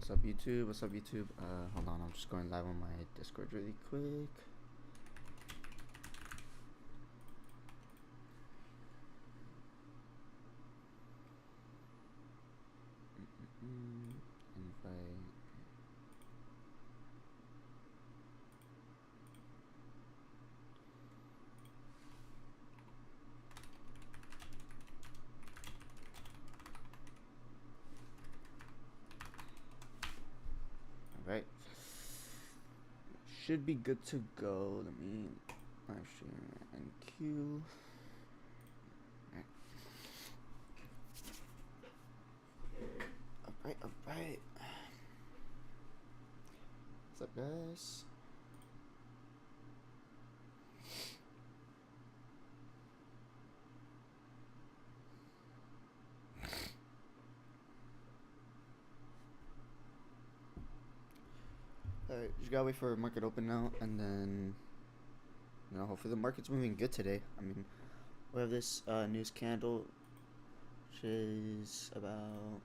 What's up, YouTube? What's up, YouTube? Hold on, I'm just going live on my Discord really quick. Invite. All right. Should be good to go. Let me live stream and queue. All right. What's up, guys? Alright, just gotta wait for market open now, and then, hopefully the market's moving good today. I mean, we have this news candle, which is about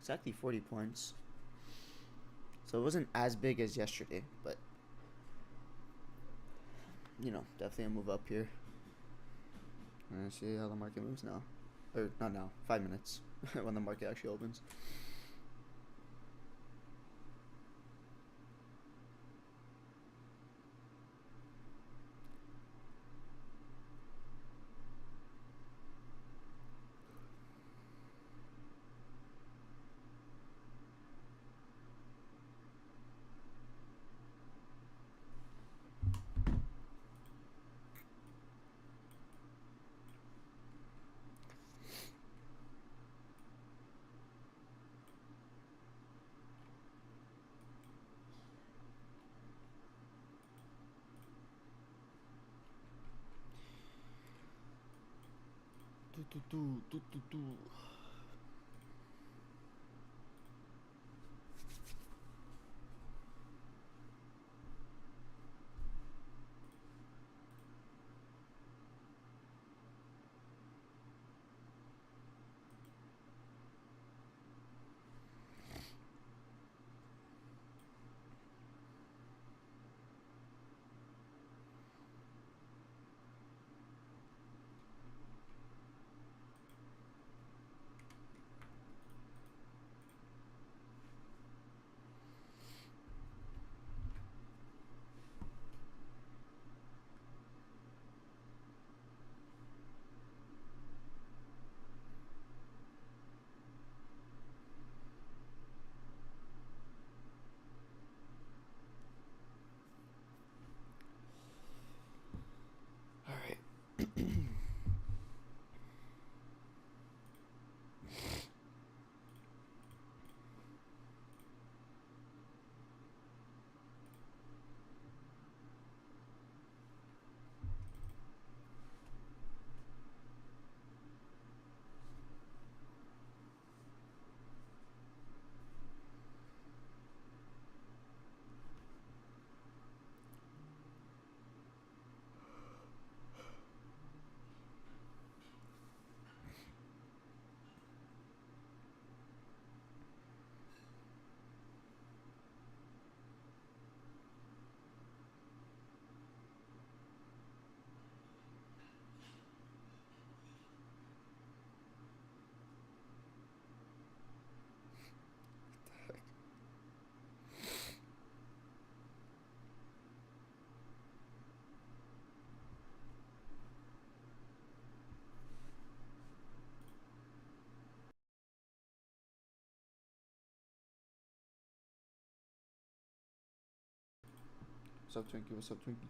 exactly 40 points. So it wasn't as big as yesterday, but, definitely a move up here. And see how the market moves now. Or, not now, 5 minutes, when the market actually opens. Alright. What's up, Twinkie? What's up, Twinkie?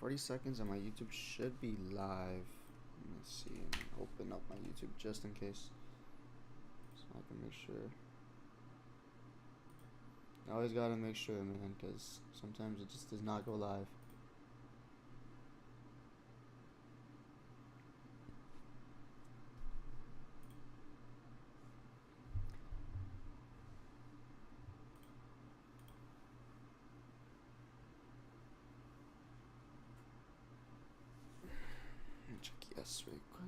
40 seconds and my YouTube should be live. Let me see and open up my YouTube just in case, so I can make sure. I always gotta make sure, man, because sometimes it just does not go live. Let me check yes real quick.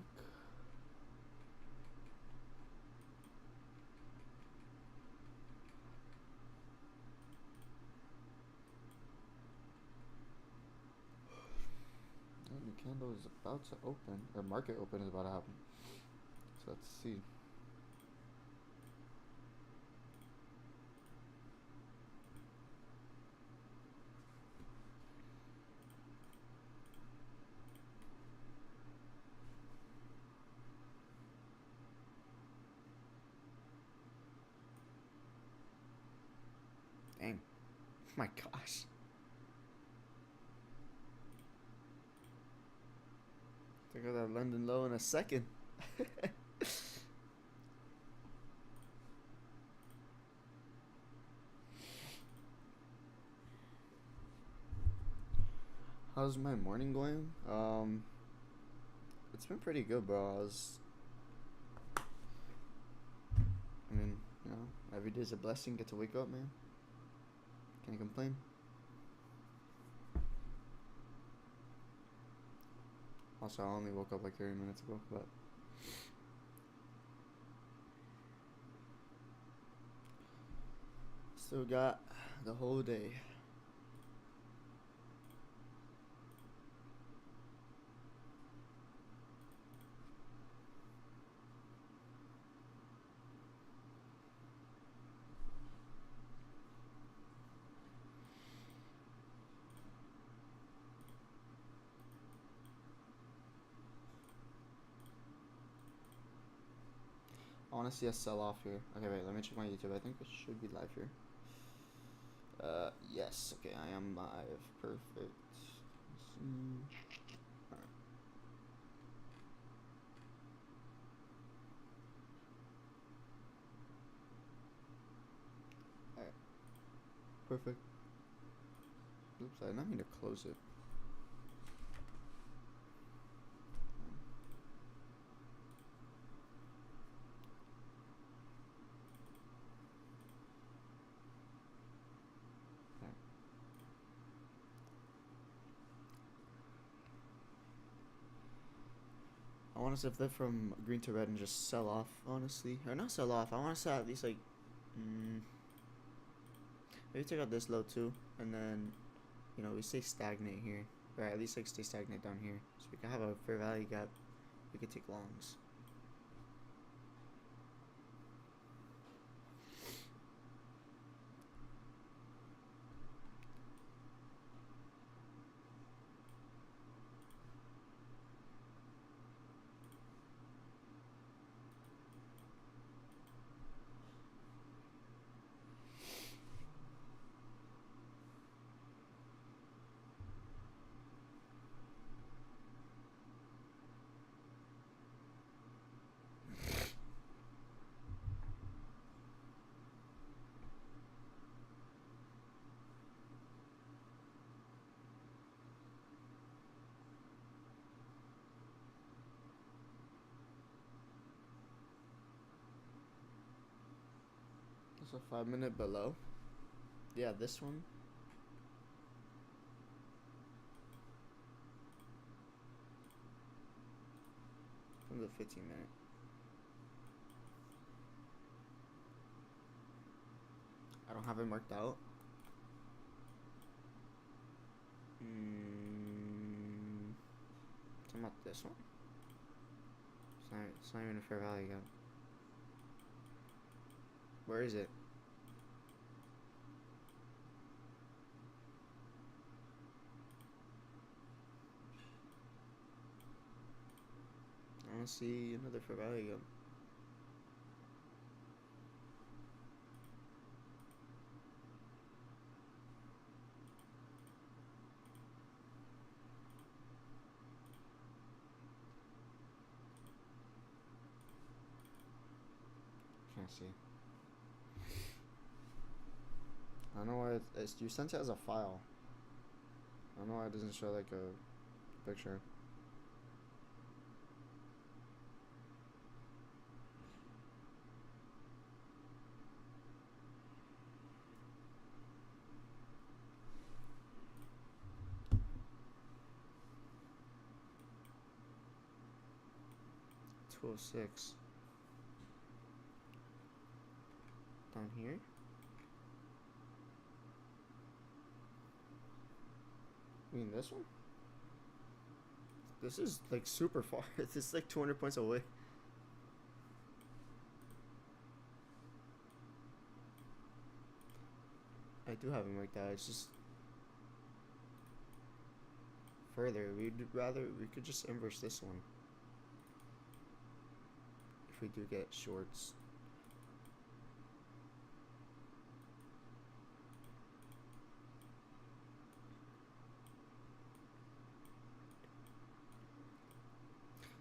And the candle is about to open, or market open is about to happen. So let's see. Dang. My gosh. Look at that London low in a second. How's my morning going? It's been pretty good, bro. I mean, you know, every day's a blessing. Get to wake up, man. Can't complain. Also, I only woke up like 30 minutes ago, but still got the whole day. I want to see a sell-off here. Okay, wait, let me check my YouTube. I think it should be live here. Yes. Okay, I am live. Perfect. Alright. Alright. Perfect. Oops, I did not mean to close it. I want to see if they're from green to red and just sell off, honestly. Or not sell off. I want to sell at least like, maybe take out this low too, and then, you know, we stay stagnant here, or at least like stay stagnant down here, so we can have a fair value gap. We could take longs. It's a 5 minute below. Yeah, this one. From the 15 minute. I don't have it marked out. Talking about this one. It's not even a fair value gap. Where is it? I don't see another fair value gap. see. I don't know why you sent it as a file. I don't know why it doesn't show like a picture. $206 down here. I mean this one. This is like super far. This is like 200 points away. I do have him like that. It's just further. We could just inverse this one if we do get shorts.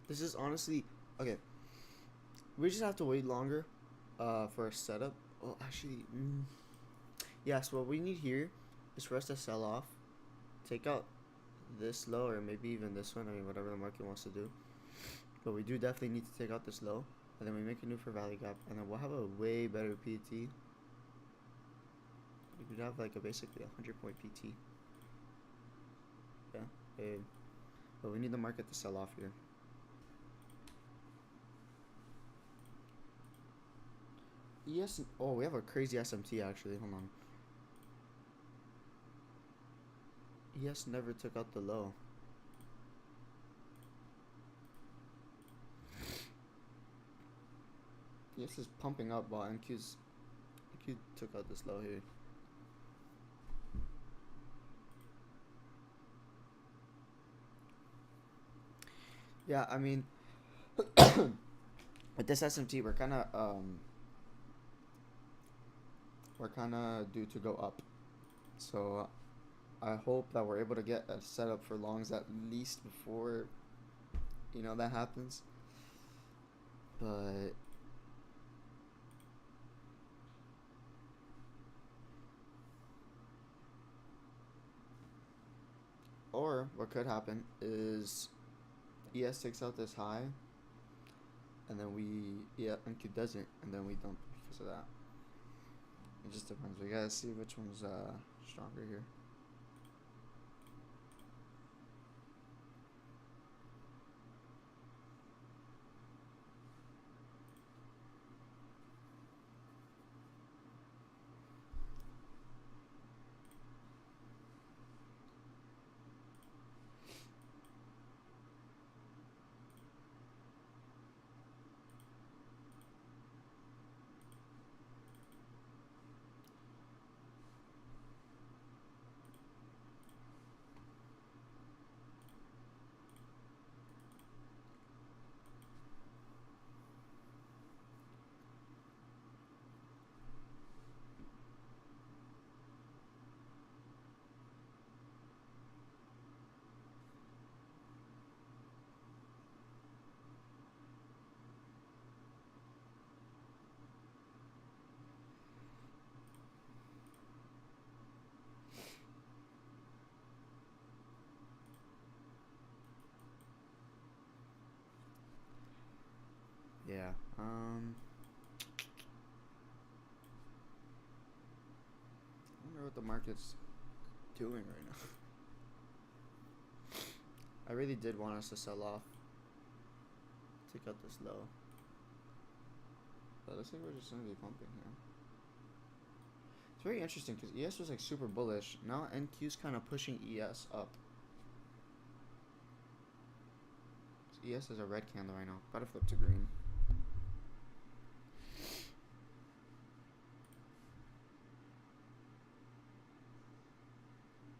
This is honestly okay. We just have to wait longer for a setup. Oh, actually, yes. What we need here is for us to sell off, take out this low or maybe even this one. I mean, whatever the market wants to do. But we do definitely need to take out this low, and then we make a new for value gap, and then we'll have a way better PT. We could have like a basically 100-point PT. Yeah, but we need the market to sell off here. Yes. Oh, we have a crazy SMT actually. Hold on. ES never took out the low. ES is pumping up while NQ took out this low here. Yeah, I mean, with this SMT, we're kind of due to go up. So I hope that we're able to get a setup for longs at least before, that happens. But or what could happen is ES takes out this high, and then NQ doesn't, and then we dump because of that. It just depends. We gotta see which one's stronger here. Yeah. I wonder what the market's doing right now. I really did want us to sell off. Take out this low. But it looks like we're just gonna be pumping here. It's very interesting because ES was like super bullish. Now NQ's kind of pushing ES up. So ES is a red candle right now. About to flip to green.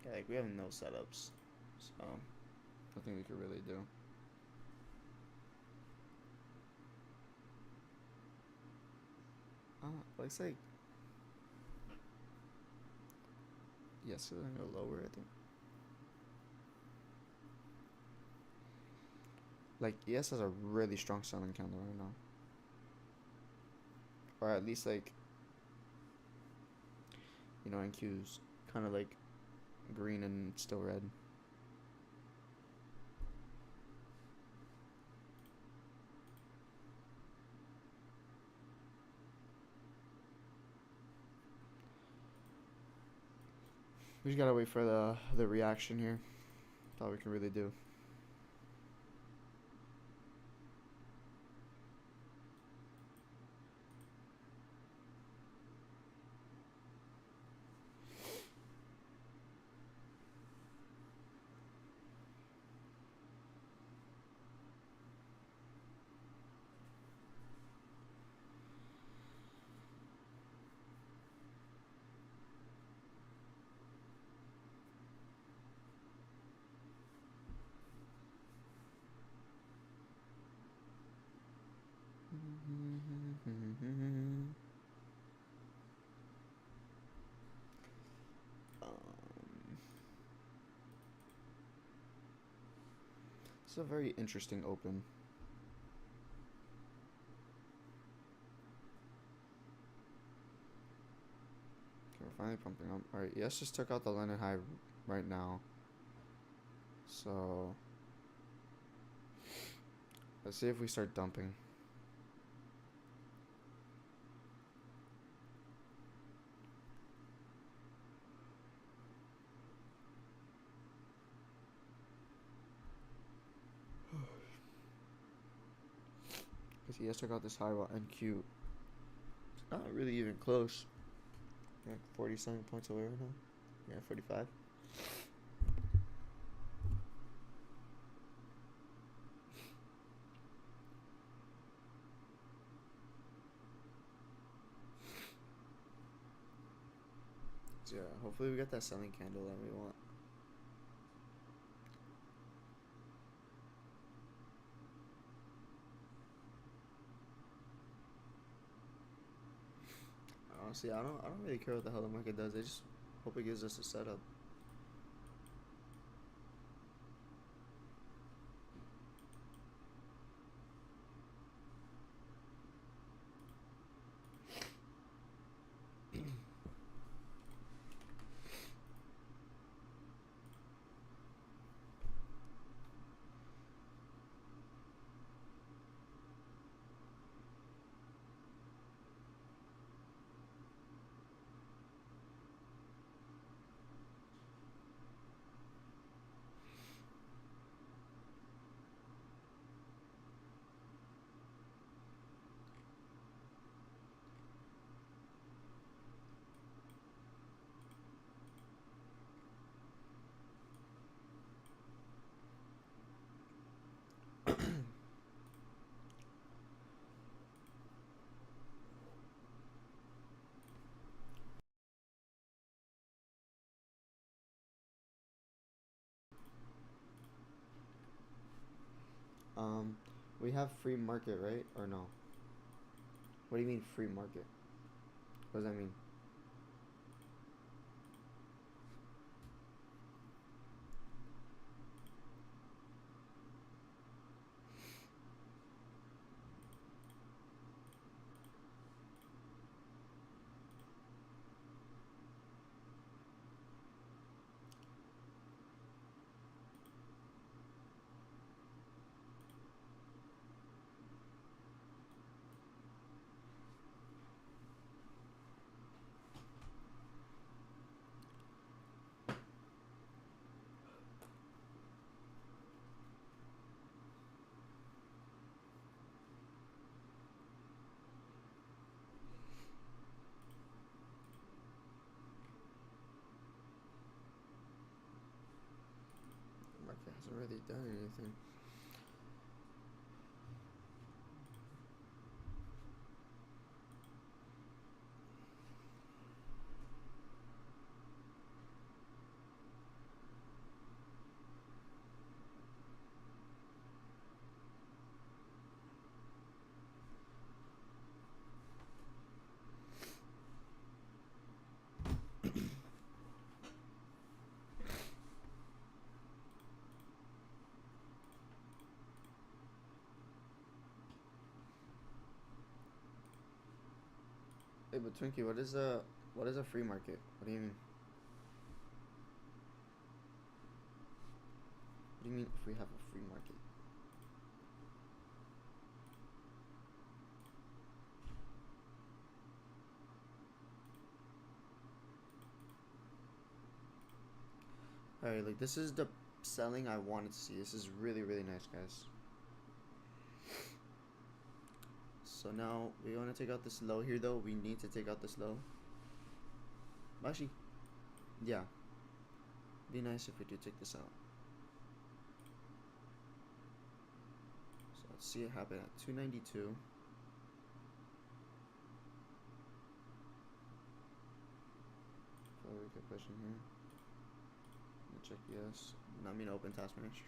Yeah, like we have no setups, so nothing we could really do. Looks like yes, it's gonna go lower. I think. Like ES has a really strong selling candle right now. or at least like NQ's kind of like green and still red. We just gotta wait for the reaction here. That's all we can really do. It's a very interesting open. Okay, we're finally pumping up. Alright, yes, just took out the London high right now. So let's see if we start dumping. Because he has took out this high while NQ. It's not really even close. Like 47 points away right now. Yeah, 45. So yeah, hopefully we get that selling candle that we want. Honestly, I don't really care what the hell the market does. I just hope it gives us a setup. Um, we have free market, right? Or no? What do you mean free market? What does that mean? The market hasn't really done anything. Hey, but Twinkie, what is a free market? What do you mean? What do you mean if we have a free market? Alright, like this is the selling I wanted to see. This is really, really nice, guys. So now we want to take out this low here, though. We need to take out this low. Actually, yeah. Be nice if we do take this out. So let's see it happen at 292. Probably good question here. Let me check yes. Not mean open task manager.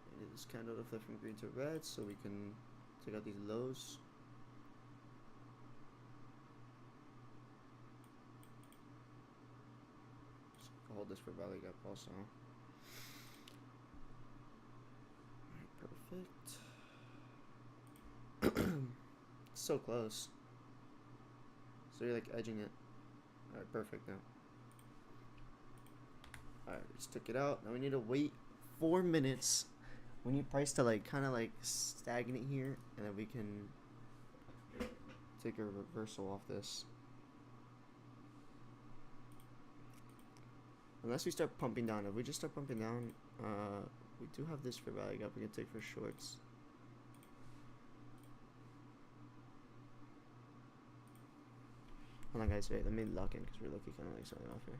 I need this candle to flip from green to red so we can take out these lows. Just hold this for value gap also. Alright, perfect. So close. So you're like edging it. Alright, perfect now. Alright, just took it out. Now we need to wait 4 minutes. We need price to like kind of like stagnate here, and then we can take a reversal off this. Unless we start pumping down. If we just start pumping down, we do have this for value gap we can take for shorts. Hold on, guys. Wait, let me lock in because we're looking kind of like something off here.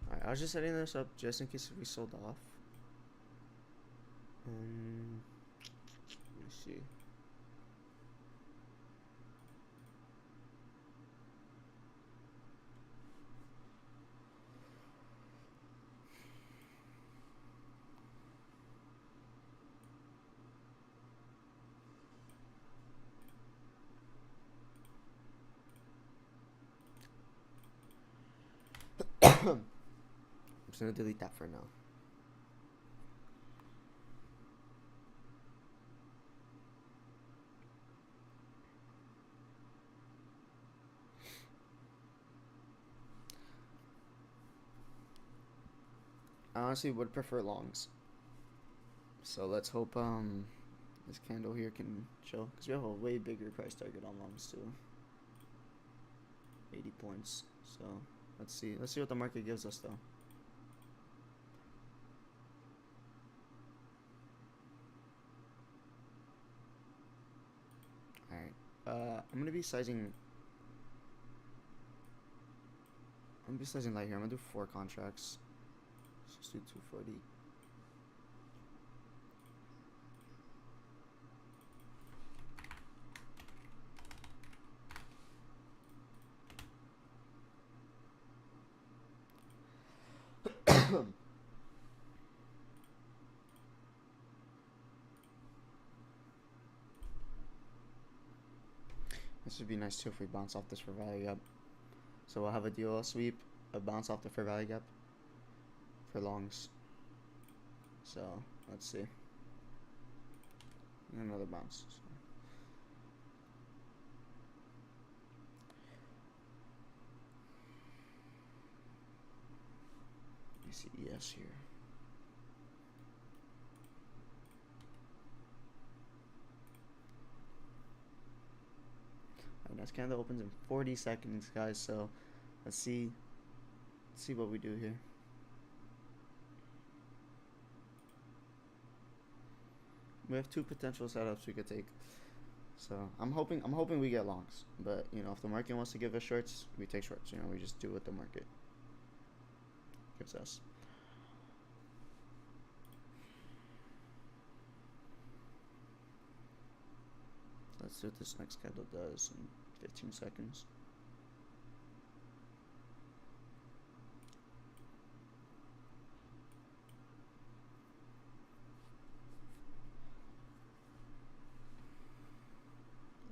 Alright, I was just setting this up just in case we sold off. Let me see. I'm just gonna delete that for now. I honestly would prefer longs. So let's hope this candle here can show, because we have a way bigger price target on longs too. 80 points. So let's see what the market gives us though. Alright. I'm gonna be sizing light here. I'm gonna do 4 contracts. Let's just do 240. This would be nice too if we bounce off this fair value gap. So we'll have a DOL sweep, a bounce off the fair value gap for longs. So let's see. And another bounce. So. me see ES here. Alright, next candle opens in 40 seconds, guys. So let's see what we do here. We have two potential setups we could take. So I'm hoping we get longs. But you know, if the market wants to give us shorts, we take shorts. You know, we just do what the market gives us. Let's see what this next candle does in 15 seconds.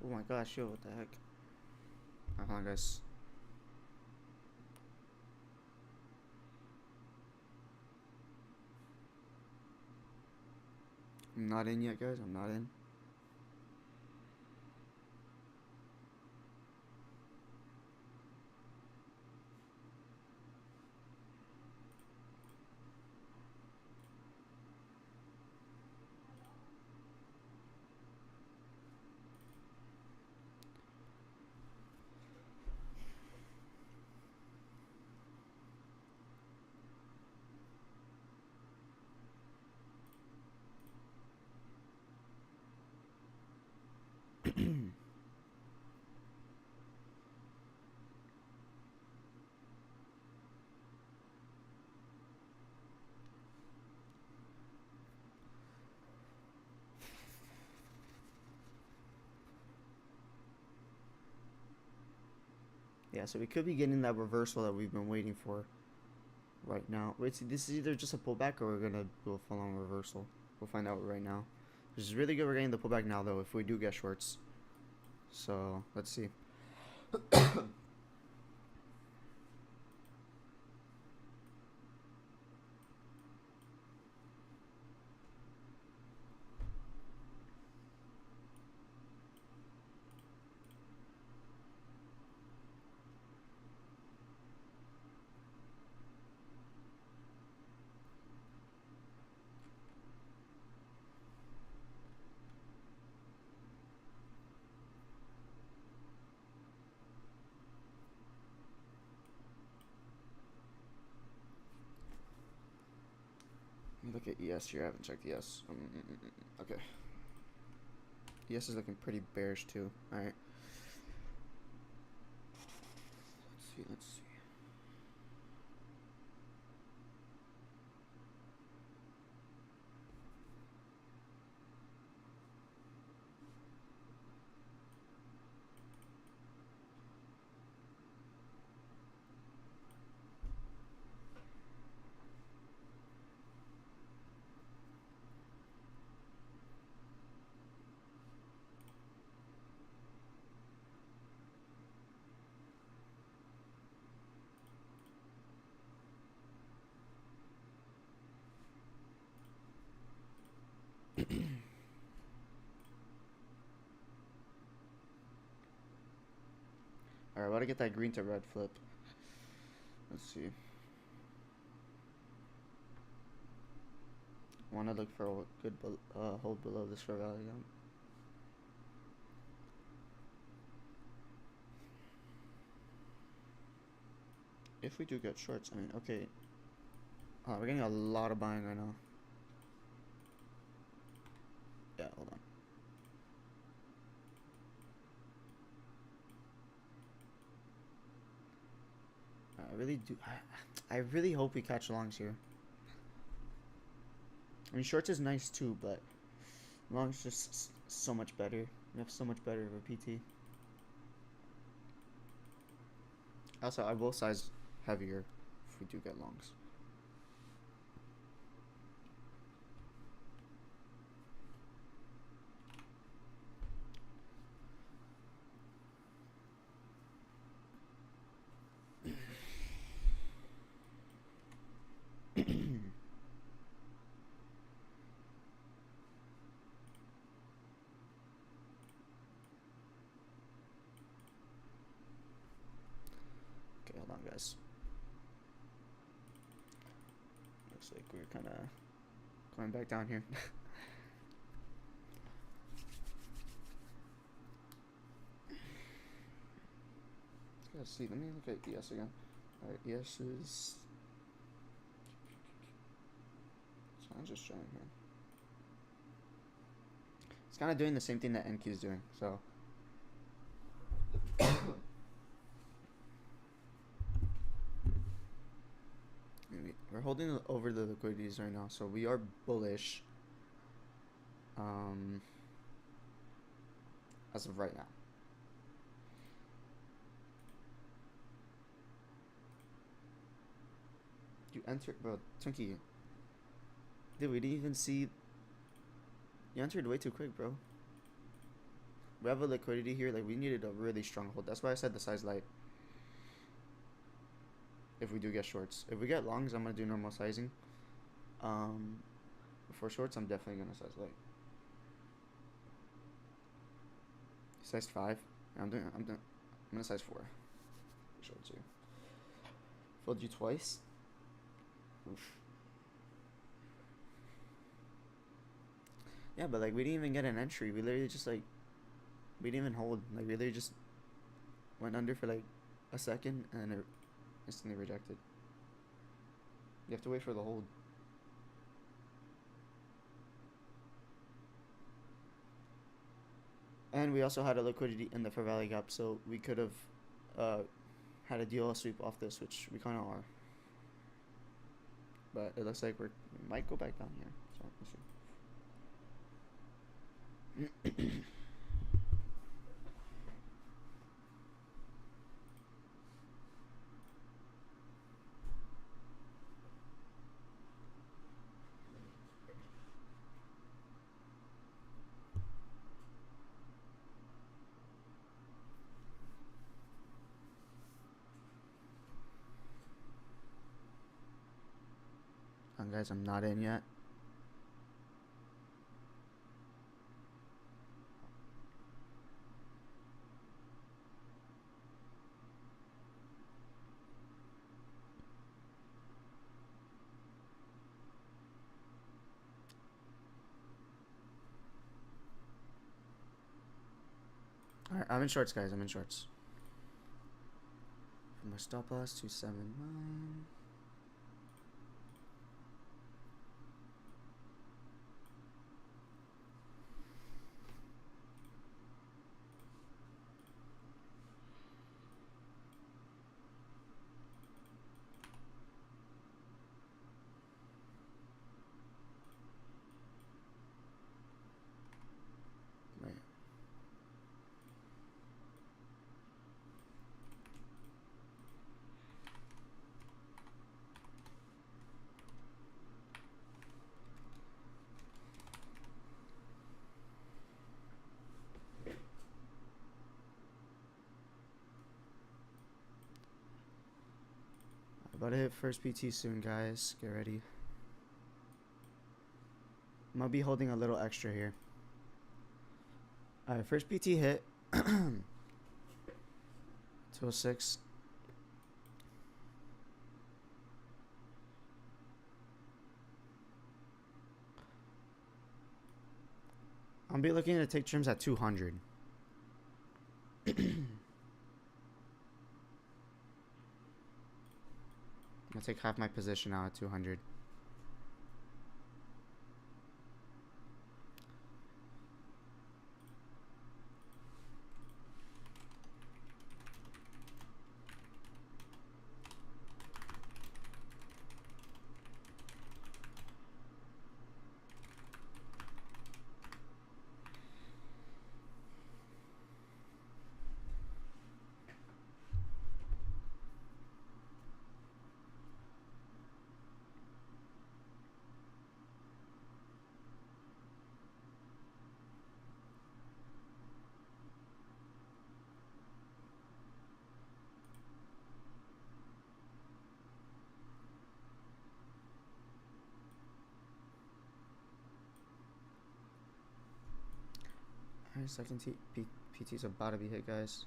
Oh my gosh, yo, what the heck? Hold on, guys. I'm not in yet, guys. I'm not in. Yeah, so we could be getting that reversal that we've been waiting for right now. Wait, see, this is either just a pullback or we're gonna do a full-on reversal. We'll find out right now. Which is really good we're getting the pullback now, though, if we do get shorts. So, let's see. Let me look at ES here. I haven't checked ES. Okay. ES is looking pretty bearish, too. Alright. Let's see. Alright, I want to get that green to red flip. Let's see. I want to look for a good hold below this fair value gap. If we do get shorts, I mean, okay. Oh, we're getting a lot of buying right now. Yeah, hold on. I really do. I really hope we catch longs here. I mean, shorts is nice too, but longs just so much better. We have so much better of a PT. Also, I will size heavier if we do get longs. Okay, hold on, guys. Looks like we're kind of going back down here. Let's see. Let me look at ES again. Alright, ES is. So I'm just trying here. It's kind of doing the same thing that NQ is doing. So. We're holding over the liquidities right now, so we are bullish. As of right now. You entered, bro, Twinkie. Dude, we didn't even see. You entered way too quick, bro. We have a liquidity here. Like, we needed a really strong hold. That's why I said the size light. If we do get shorts. If we get longs, I'm going to do normal sizing. For shorts, I'm definitely going to size light. Size 5. I'm going to size 4. Shorts here. Filled you twice. Oof. Yeah, but like we didn't even get an entry. We literally just like we didn't even hold. Like we literally just went under for like a second and it instantly rejected. You have to wait for the hold. And we also had a liquidity in the fair value gap, so we could have had a DLL sweep off this, which we kind of are. But it looks like we might go back down here. So let's see. Guys, I'm not in yet. Alright, I'm in shorts, guys. I'm in shorts. For my stop loss, 279. About to hit first PT soon, guys. Get ready. I'm gonna be holding a little extra here. Alright, first PT hit. 206. I'll be looking to take trims at 200. I'll take half my position now at 200. Alright, second PT's about to be hit, guys.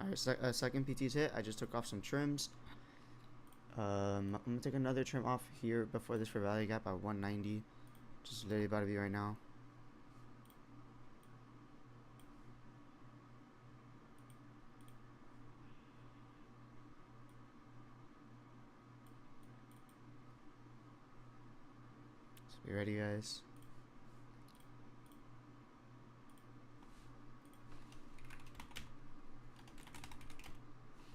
Alright, second PT's hit. I just took off some trims. I'm gonna take another trim off here before this for value gap at 190. Just literally about to be right now. So be ready, guys.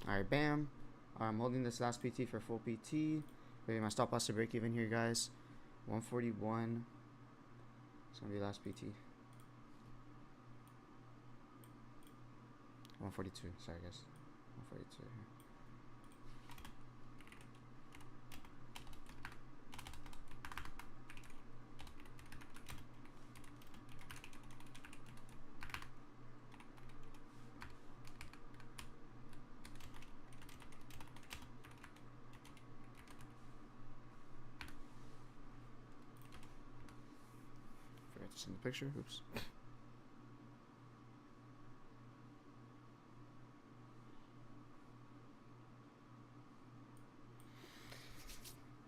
Alright, bam. I'm holding this last PT for full PT. Wait, my stop loss to break even here, guys. 141. It's gonna be last PT. 142. Sorry, guys. 142 here. Forgot to send the picture. Oops.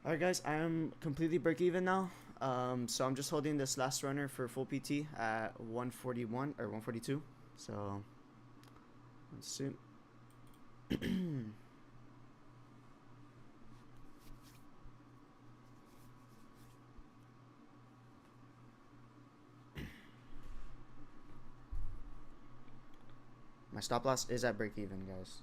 Alright, guys, I am completely break even now. So I'm just holding this last runner for full PT at 141 or 142. So let's see. My stop loss is at break even, guys.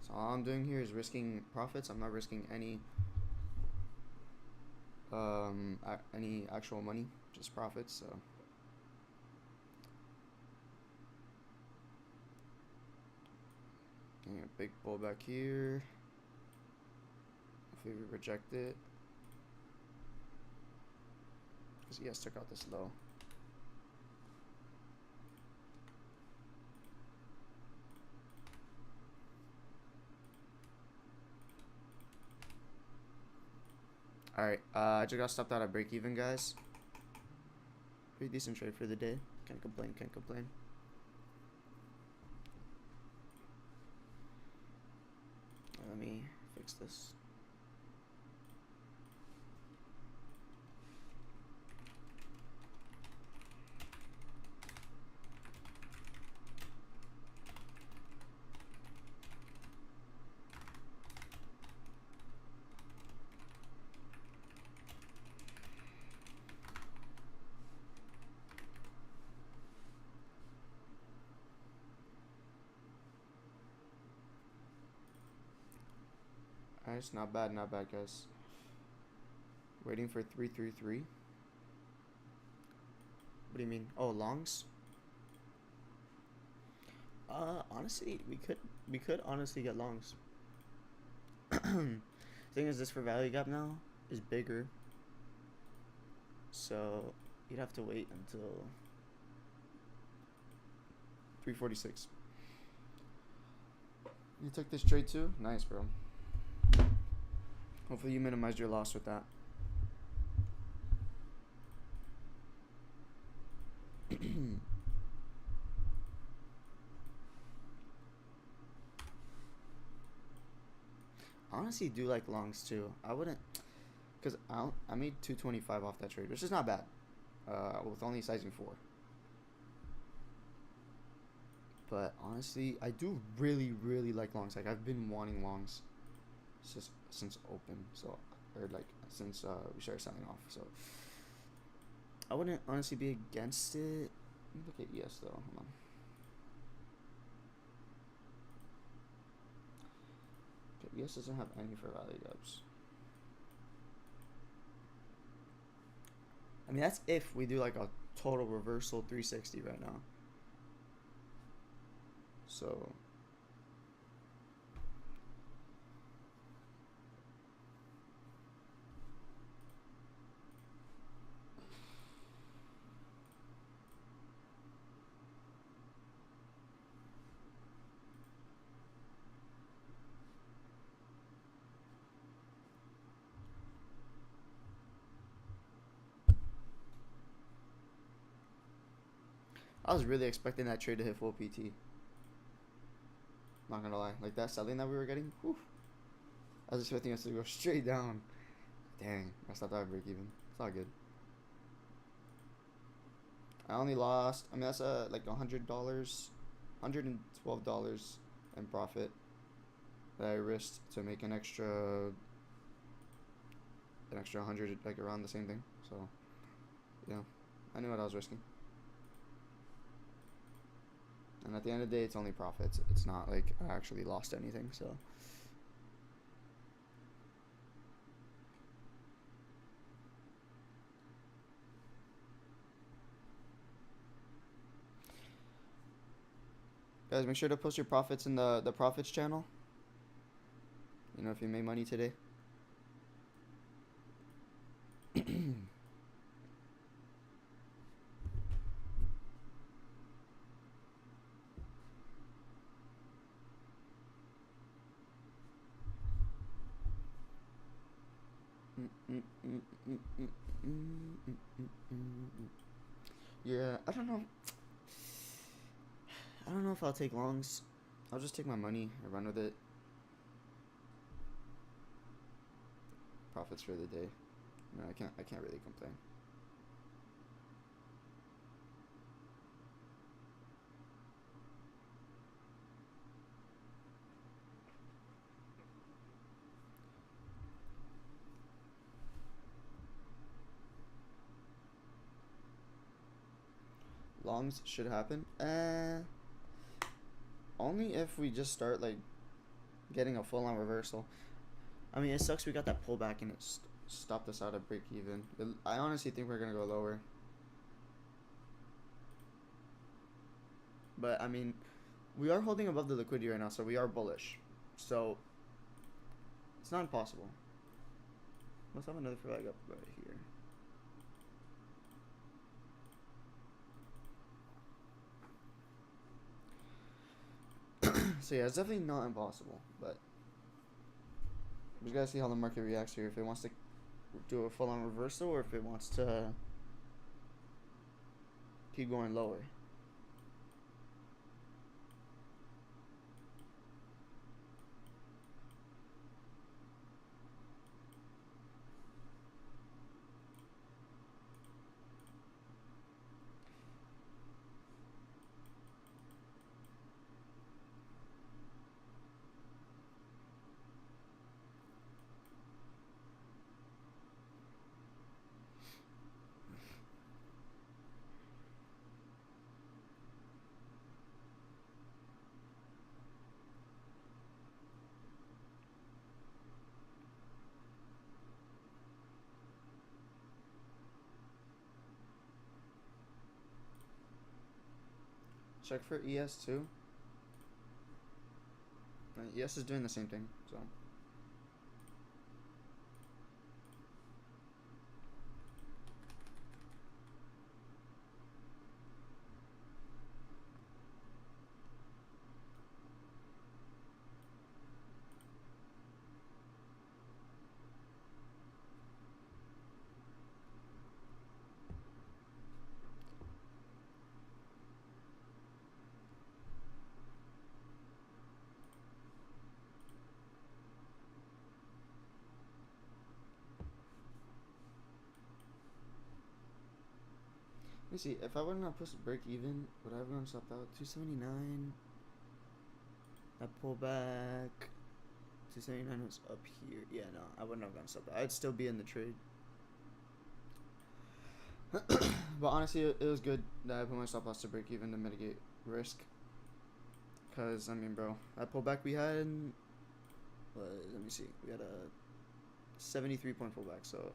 So all I'm doing here is risking profits. I'm not risking any actual money, just profits. So getting a big pullback here. Hopefully we reject it, because yes, took out this low. Alright, I just got stopped out at break even, guys. Pretty decent trade for the day. Can't complain, can't complain. Let me fix this. Alright, it's not bad, guys. Waiting for 333. What do you mean? Oh, longs? Honestly, we could honestly get longs. Thing is, this for value gap now is bigger, so you'd have to wait until 346. You took this trade too? Nice, bro. Hopefully you minimized your loss with that. Honestly, do like longs too. I wouldn't, because I made 225 off that trade, which is not bad. With only sizing 4. But honestly, I do really like longs. Like, I've been wanting longs since open, so, or like since we started selling off. So I wouldn't honestly be against it. Look at ES though. Hold on. Okay, ES doesn't have any for value gaps. I mean, that's if we do like a total reversal 360 right now. So I was really expecting that trade to hit full PT. Not gonna lie, like that selling that we were getting, whew, I was expecting us to go straight down. Dang, I stopped at break even. It's all good. I only lost. I mean, that's like $100, $112 in profit that I risked to make an extra 100, like around the same thing. So, yeah, I knew what I was risking. And at the end of the day, it's only profits. It's not like I actually lost anything. So. Guys, make sure to post your profits in the profits channel. You know, if you made money today. Yeah, I don't know. I don't know if I'll take longs. I'll just take my money and run with it. Profits for the day. No, I can't really complain. Longs should happen. Only if we just start like getting a full-on reversal. I mean, it sucks we got that pullback and it stopped us out at break even. I honestly think we're gonna go lower. But I mean, we are holding above the liquidity right now, so we are bullish. So it's not impossible. Let's have another flag up right here. So yeah, it's definitely not impossible, but we gotta see how the market reacts here. If it wants to do a full-on reversal or if it wants to keep going lower. Check for ES too. ES is doing the same thing, so. Let me see, if I would not post break even, would I have gone stopped out? 279. That pullback. 279 was up here. Yeah, no, I wouldn't have gone stopped out. I'd still be in the trade. But honestly, it was good that I put my stop loss to break even to mitigate risk. Because, I mean, bro, that pullback we had, let me see, we had a 73 point pullback, so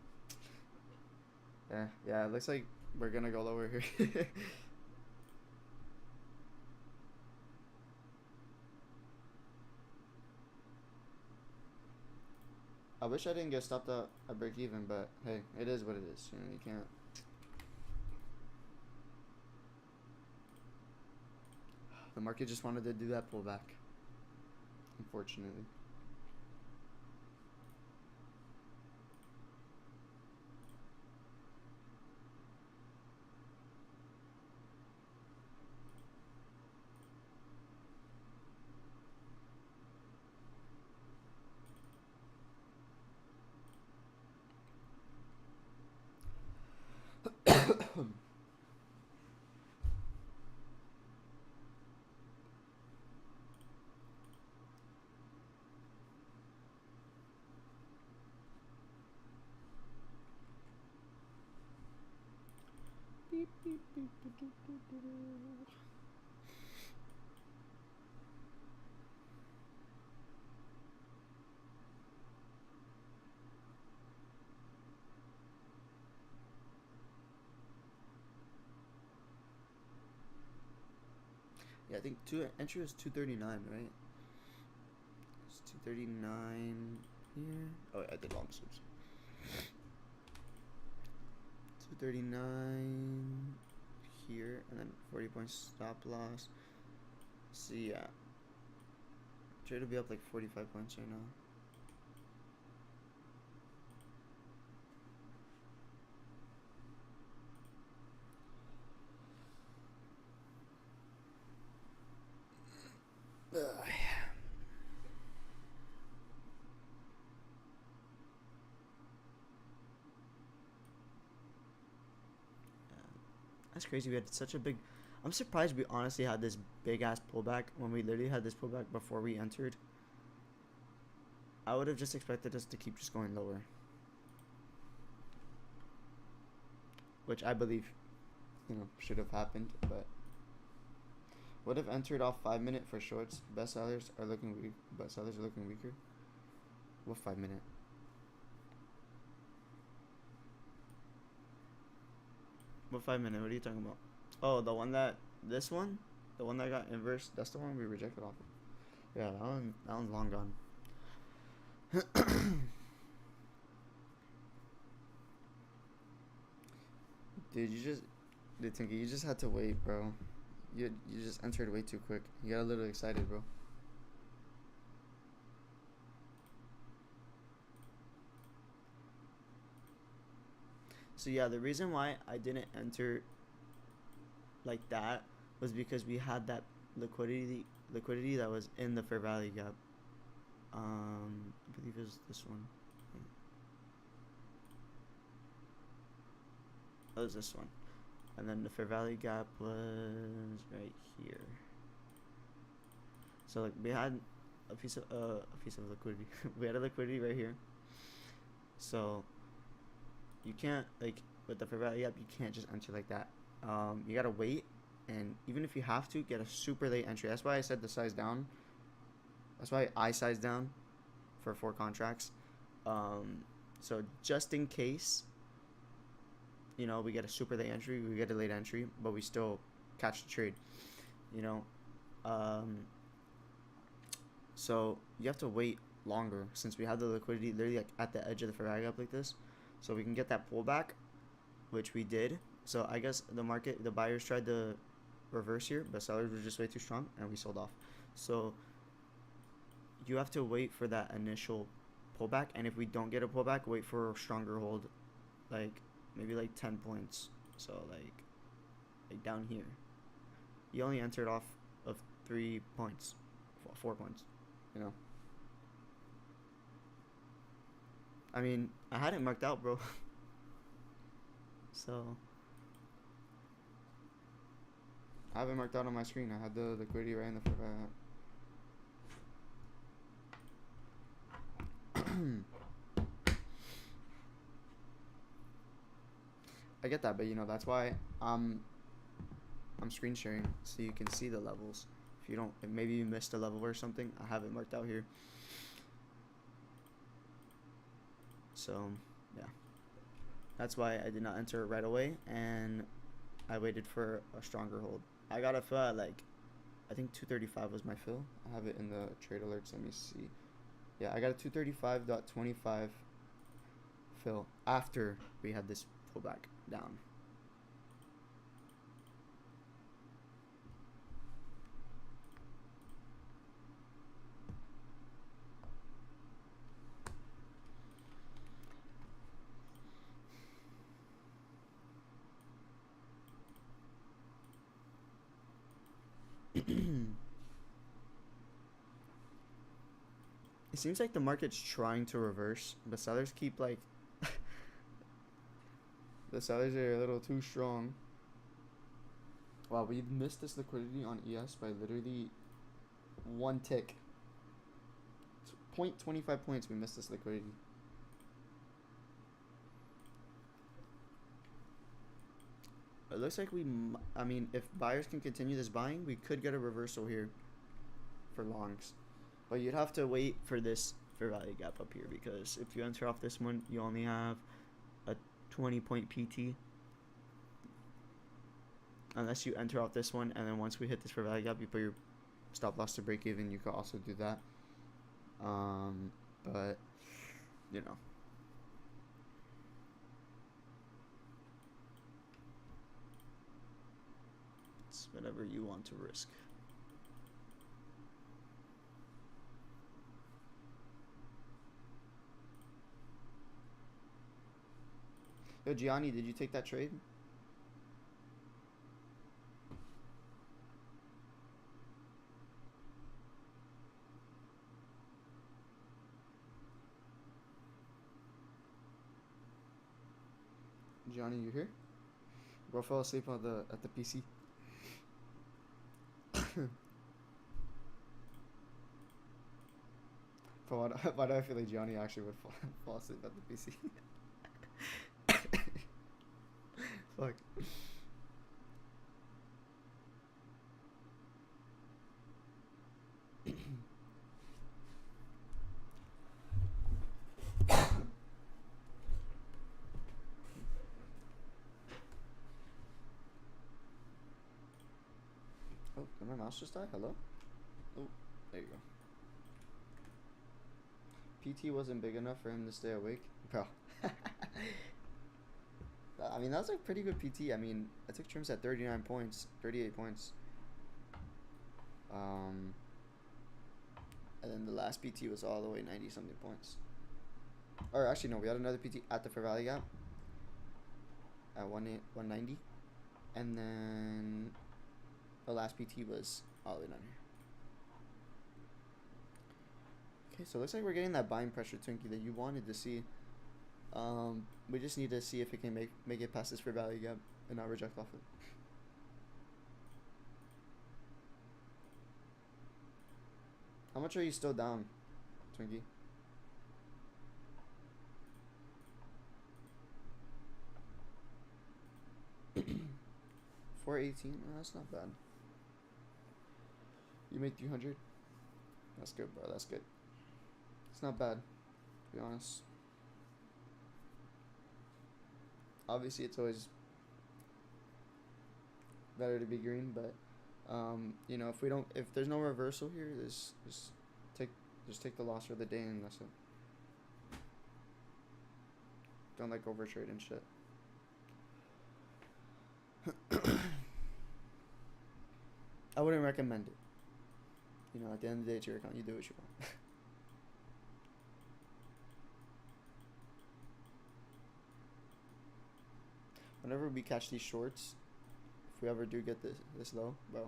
yeah, it looks like we're gonna go lower here. I wish I didn't get stopped out at break even, but hey, it is what it is. You know, you can't. The market just wanted to do that pullback, unfortunately. Beep, beep, beep, beep, beep, beep, beep. Yeah, I think entry was 239, right? It's 239 here. Oh, I did long sweeps. 239 here, and then 40 points stop loss. So yeah, trade will be up like 45 points right now. That's crazy. We had such a big. I'm surprised we honestly had this big ass pullback when we literally had this pullback before we entered. I would have just expected us to keep just going lower, which I believe, should have happened. But would have entered off 5 minute for shorts. Best sellers are looking weak. Best sellers are looking weaker. What 5 minute? What 5 minute? What are you talking about? Oh, the one that this one, the one that got inverse. That's the one we rejected off of. Yeah, that one's long gone. Dude, you just had to wait, bro. You just entered way too quick. You got a little excited, bro. So yeah, the reason why I didn't enter like that was because we had that liquidity that was in the fair value gap. I believe it was this one. That was this one, and then the fair value gap was right here. So like we had a piece of liquidity. We had a liquidity right here. So you can't, like, with the fair value gap, you can't just enter like that. You gotta wait, and even if you have to, get a super late entry. That's why I said the size down. That's why I sized down for 4 contracts. So just in case, we get a super late entry, we get a late entry, but we still catch the trade, So you have to wait longer since we have the liquidity literally like at the edge of the fair value gap like this, so we can get that pullback, which we did. So I guess the buyers tried to reverse here, but sellers were just way too strong, and we sold off. So you have to wait for that initial pullback, and if we don't get a pullback, wait for a stronger hold, like maybe like 10 points. So like down here, you only entered off of 3 points, 4 points, I mean, I had it marked out, bro. So I have it marked out on my screen. I had the liquidity right in the I get that, but that's why I'm screen sharing so you can see the levels. If maybe you missed a level or something, I have it marked out here. So yeah, that's why I did not enter it right away, and I waited for a stronger hold. I got a fill at I think 235 was my fill. I have it in the trade alerts. Let me see. Yeah, I got a 235.25 fill after we had this pullback down. It seems like the market's trying to reverse, but sellers keep The sellers are a little too strong. Wow, we missed this liquidity on ES by literally one tick. 0.25 points we missed this liquidity. It looks like I mean, if buyers can continue this buying, we could get a reversal here for longs. But you'd have to wait for this fair value gap up here, because if you enter off this one, you only have a 20-point PT. Unless you enter off this one, and then once we hit this fair value gap, you put your stop loss to break even. You could also do that. But, you know. It's whatever you want to risk. Yo, Gianni, did you take that trade? Johnny, you here? Bro fell asleep at the PC. But why do I feel like Johnny actually would fall asleep at the PC? Fuck. Oh, did my mouse just die? Hello? Oh, there you go. PT wasn't big enough for him to stay awake? Bro. I mean, that was a pretty good PT. I mean, I took trims at 39 points, 38 points. And then the last PT was all the way 90-something points. Or actually, no, we had another PT at the Fair Valley Gap at 190. And then the last PT was all the way down here. Okay, so it looks like we're getting that buying pressure, Twinkie, that you wanted to see. We just need to see if it can make it past this Fair Valley Gap and not reject off it. How much are you still down, Twinkie? $418? Oh, that's not bad. You made 300? That's good, bro. That's good. It's not bad, to be honest. Obviously, it's always better to be green, but you know, if there's no reversal here, just take the loss for the day, and that's it. Don't like overtrade and shit. I wouldn't recommend it. You know, at the end of the day, it's your account. You do what you want. Whenever we catch these shorts, if we ever do get this low, bro,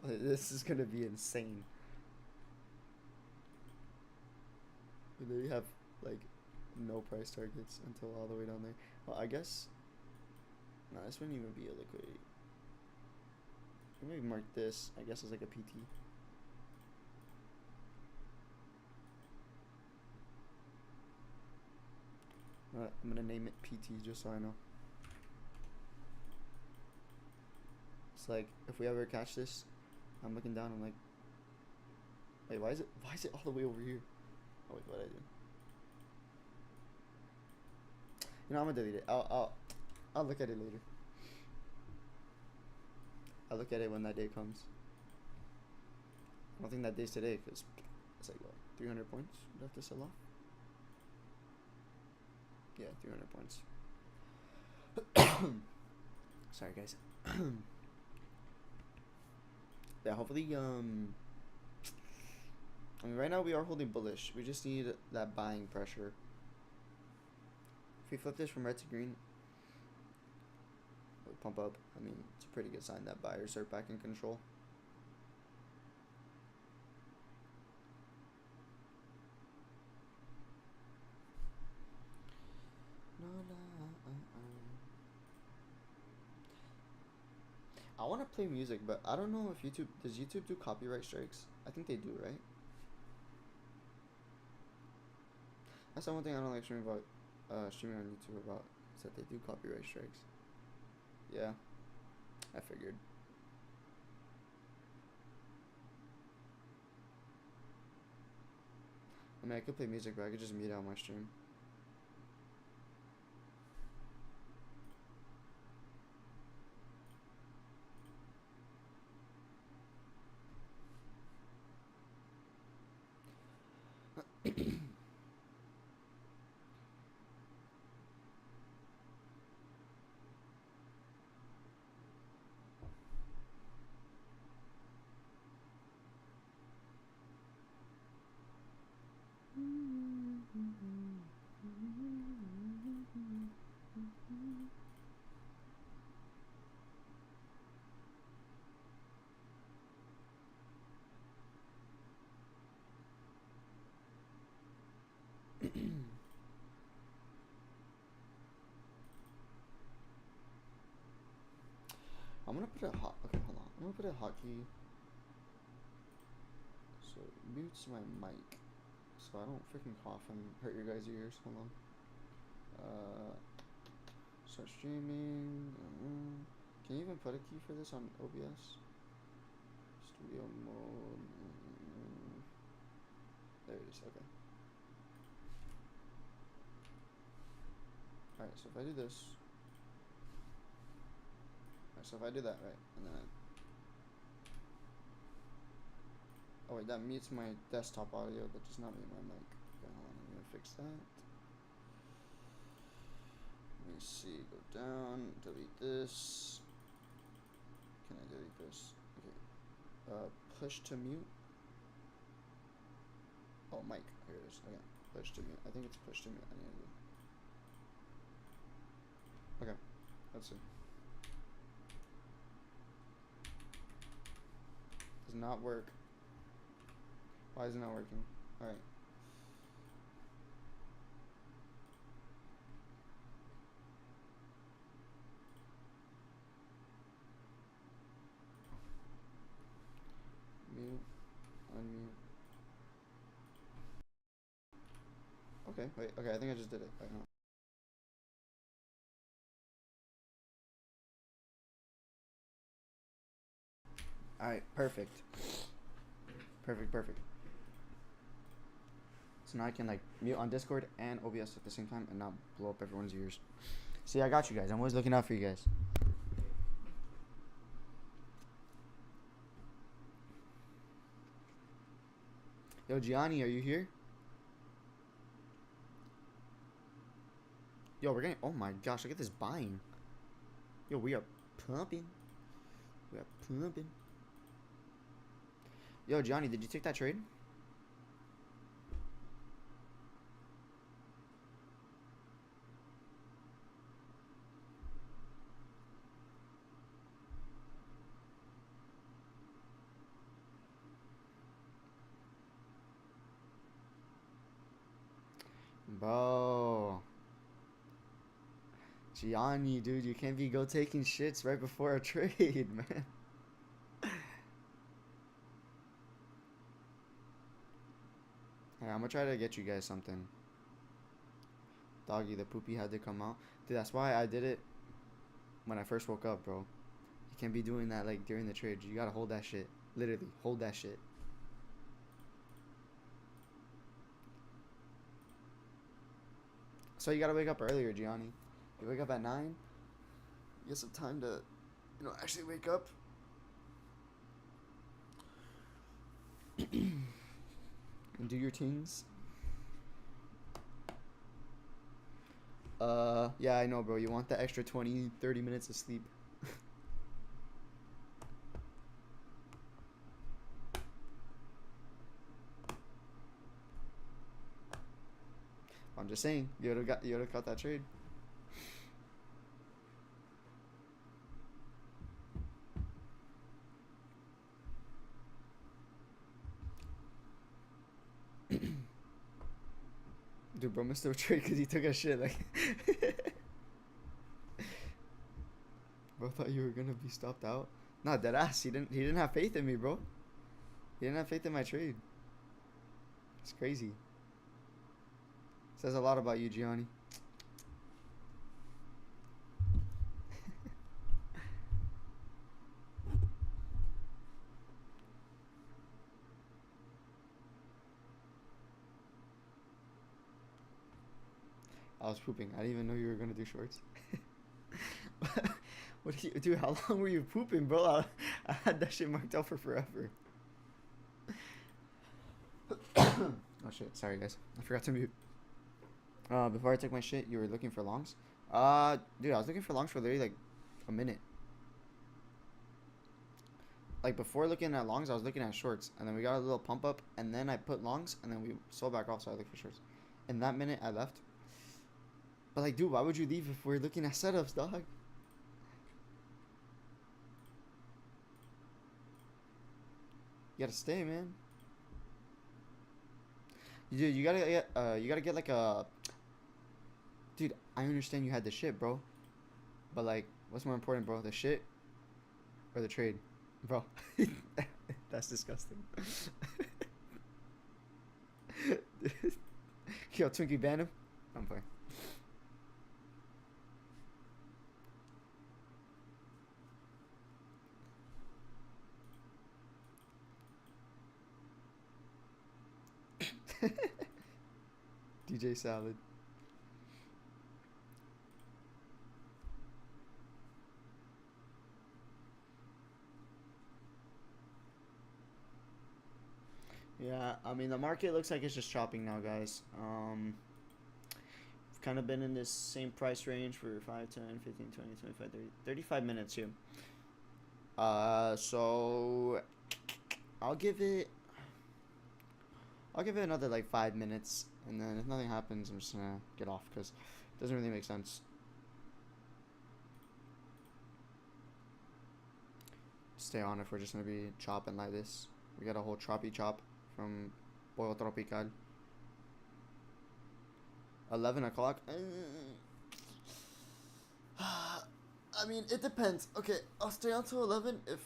this is gonna be insane. We literally have like no price targets until all the way down there. Well, I guess no, this wouldn't even be a liquidity. Maybe mark this, I guess, as like a PT. I'm gonna name it PT just so I know. It's like, if we ever catch this, I'm looking down, I'm like, wait, why is it all the way over here? Oh wait, what did I do? You know, I'm gonna delete it. I'll look at it later. I'll look at it when that day comes. I don't think that day's today, because it's like, what, 300 points we'd have to sell off? Yeah, 300 points. Sorry, guys. Yeah, hopefully, I mean, right now we are holding bullish. We just need that buying pressure. If we flip this from red to green, we'll pump up. I mean, it's a pretty good sign that buyers are back in control. No, no, I want to play music, but I don't know if does YouTube do copyright strikes? I think they do, right? That's the one thing I don't like streaming on YouTube about, is that they do copyright strikes. Yeah, I figured. I mean, I could play music, but I could just mute out my stream. I'm gonna put a hot. Okay, hold on. I'm gonna put a hotkey so it mutes my mic, so I don't freaking cough and hurt your guys' ears. Hold on. Start streaming. Can you even put a key for this on OBS? Studio mode. There it is. Okay. Alright, so if I do this. Alright, so if I do that, right, and then oh wait, that mutes my desktop audio, but does not mute my mic. Okay, hold on, I'm gonna fix that. Let me see, go down, delete this. Can I delete this? Okay. Push to mute. Oh, mic. Here it is. Okay. Push to mute. I think it's push to mute. I need to do. Okay. Let's see. Does not work. Why is it not working? Alright. Mute. Unmute. Okay, wait. Okay, I think I just did it. Wait, no. Alright, perfect. Perfect. So now I can like mute on Discord and OBS at the same time and not blow up everyone's ears. See, I got you guys. I'm always looking out for you guys. Yo, Gianni, are you here? Yo, we're getting. Oh my gosh, look at this buying. Yo, we are pumping. Yo, Gianni, did you take that trade? Bro. Gianni, dude, you can't be taking shits right before a trade, man. Hey, I'm gonna try to get you guys something. Doggy, the poopy had to come out. Dude, that's why I did it when I first woke up, bro. You can't be doing that like during the trade. You gotta hold that shit. Literally, hold that shit. So you gotta wake up earlier, Gianni. You wake up at 9. You get some time to, actually wake up. And do your things. Yeah, I know, bro. You want the extra 20, 30 minutes of sleep. I'm just saying, you would have got that trade. Dude, bro missed the trade because he took a shit. Like, bro thought you were gonna be stopped out. Not dead ass. He didn't have faith in me, bro. He didn't have faith in my trade. It's crazy. Says a lot about you, Gianni. I was pooping. I didn't even know you were gonna do shorts. What did you, dude? How long were you pooping, bro? I had that shit marked out for forever. Oh shit! Sorry, guys. I forgot to mute. Before I took my shit, you were looking for longs. Dude, I was looking for longs for literally like a minute. Like before looking at longs, I was looking at shorts, and then we got a little pump up, and then I put longs, and then we sold back off, so I looked for shorts. In that minute, I left. But like, dude, why would you leave if we're looking at setups, dog? You gotta stay, man. Dude, you gotta get like a. Dude, I understand you had the shit, bro. But like, what's more important, bro? The shit or the trade, bro? That's disgusting. Yo, Twinkie ban him. I'm playing. DJ Salad. Yeah, I mean the market looks like it's just chopping now, guys. I've kind of been in this same price range for 5, 10, 15, 20, 25, 30, 35 minutes here. So I'll give it another like 5 minutes, and then if nothing happens, I'm just gonna get off because it doesn't really make sense. Stay on if we're just gonna be chopping like this. We got a whole choppy chop from Pollo Tropical. 11 o'clock. I mean, it depends. Okay, I'll stay on till 11 if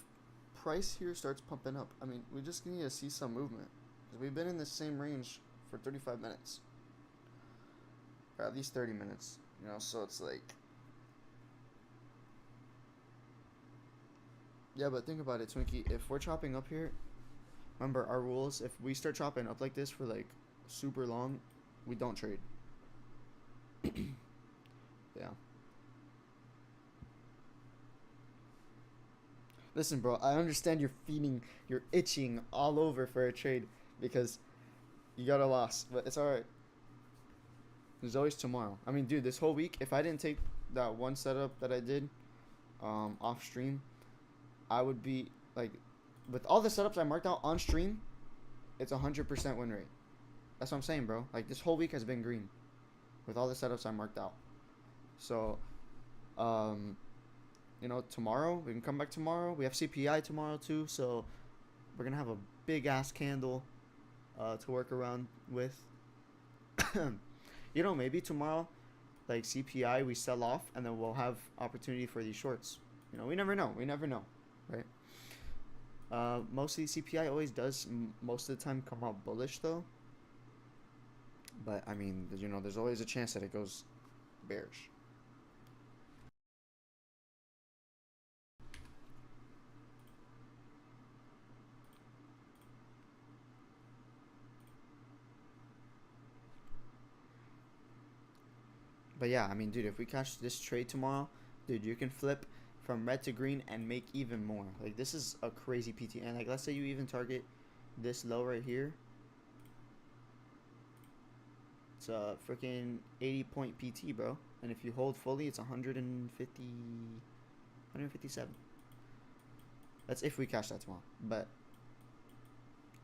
price here starts pumping up. I mean, we just need to see some movement. Because we've been in the same range for 35 minutes. Or at least 30 minutes. You know, so it's like... Yeah, but think about it, Twinkie. If we're chopping up here, remember our rules. If we start chopping up like this for like super long, we don't trade. Yeah. Listen, bro, I understand you're itching all over for a trade because you got a loss, but it's alright. There's always tomorrow. I mean, dude, this whole week, if I didn't take that one setup that I did off stream, I would be like, with all the setups I marked out on stream, it's 100% win rate. That's what I'm saying, bro. Like, this whole week has been green with all the setups I marked out. So, you know, tomorrow, we can come back tomorrow. We have CPI tomorrow, too. So, we're going to have a big-ass candle to work around with. You know, maybe tomorrow, like, CPI, we sell off, and then we'll have opportunity for these shorts. You know, we never know. We never know, right? Mostly CPI always does most of the time come out bullish, though. But, I mean, you know, there's always a chance that it goes bearish. But yeah, I mean, dude, if we catch this trade tomorrow, dude, you can flip from red to green and make even more. Like, this is a crazy PT. And, like, let's say you even target this low right here. It's a freaking 80-point PT, bro. And if you hold fully, it's 157. That's if we catch that tomorrow. But,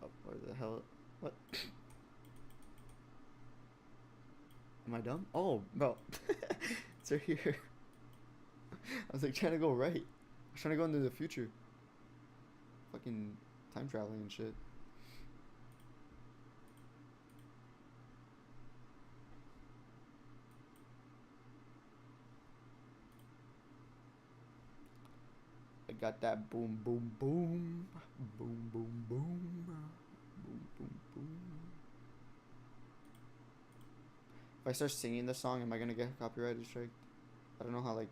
oh, where the hell? What? Am I dumb? Oh, bro. It's right here. I was like trying to go right. I was trying to go into the future. Fucking time traveling and shit. got that boom, boom, boom, boom, boom, boom, boom, boom, boom. If I start singing the song, am I gonna get copyrighted strike? I don't know how I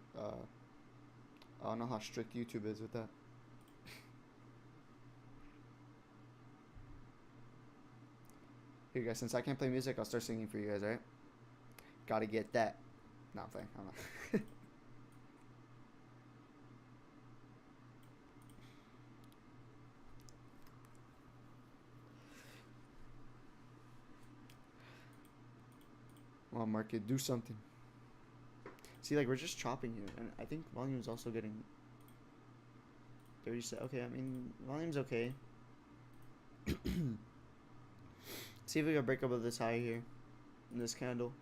don't know how strict YouTube is with that. Here, guys, since I can't play music, I'll start singing for you guys, alright? Gotta get that. No, I'm playing. I'm not. Come on, market, do something. See, like, we're just chopping here, and I think volume's also getting 30 set. Okay, I mean, volume's okay. See if we can break up of this high here in this candle.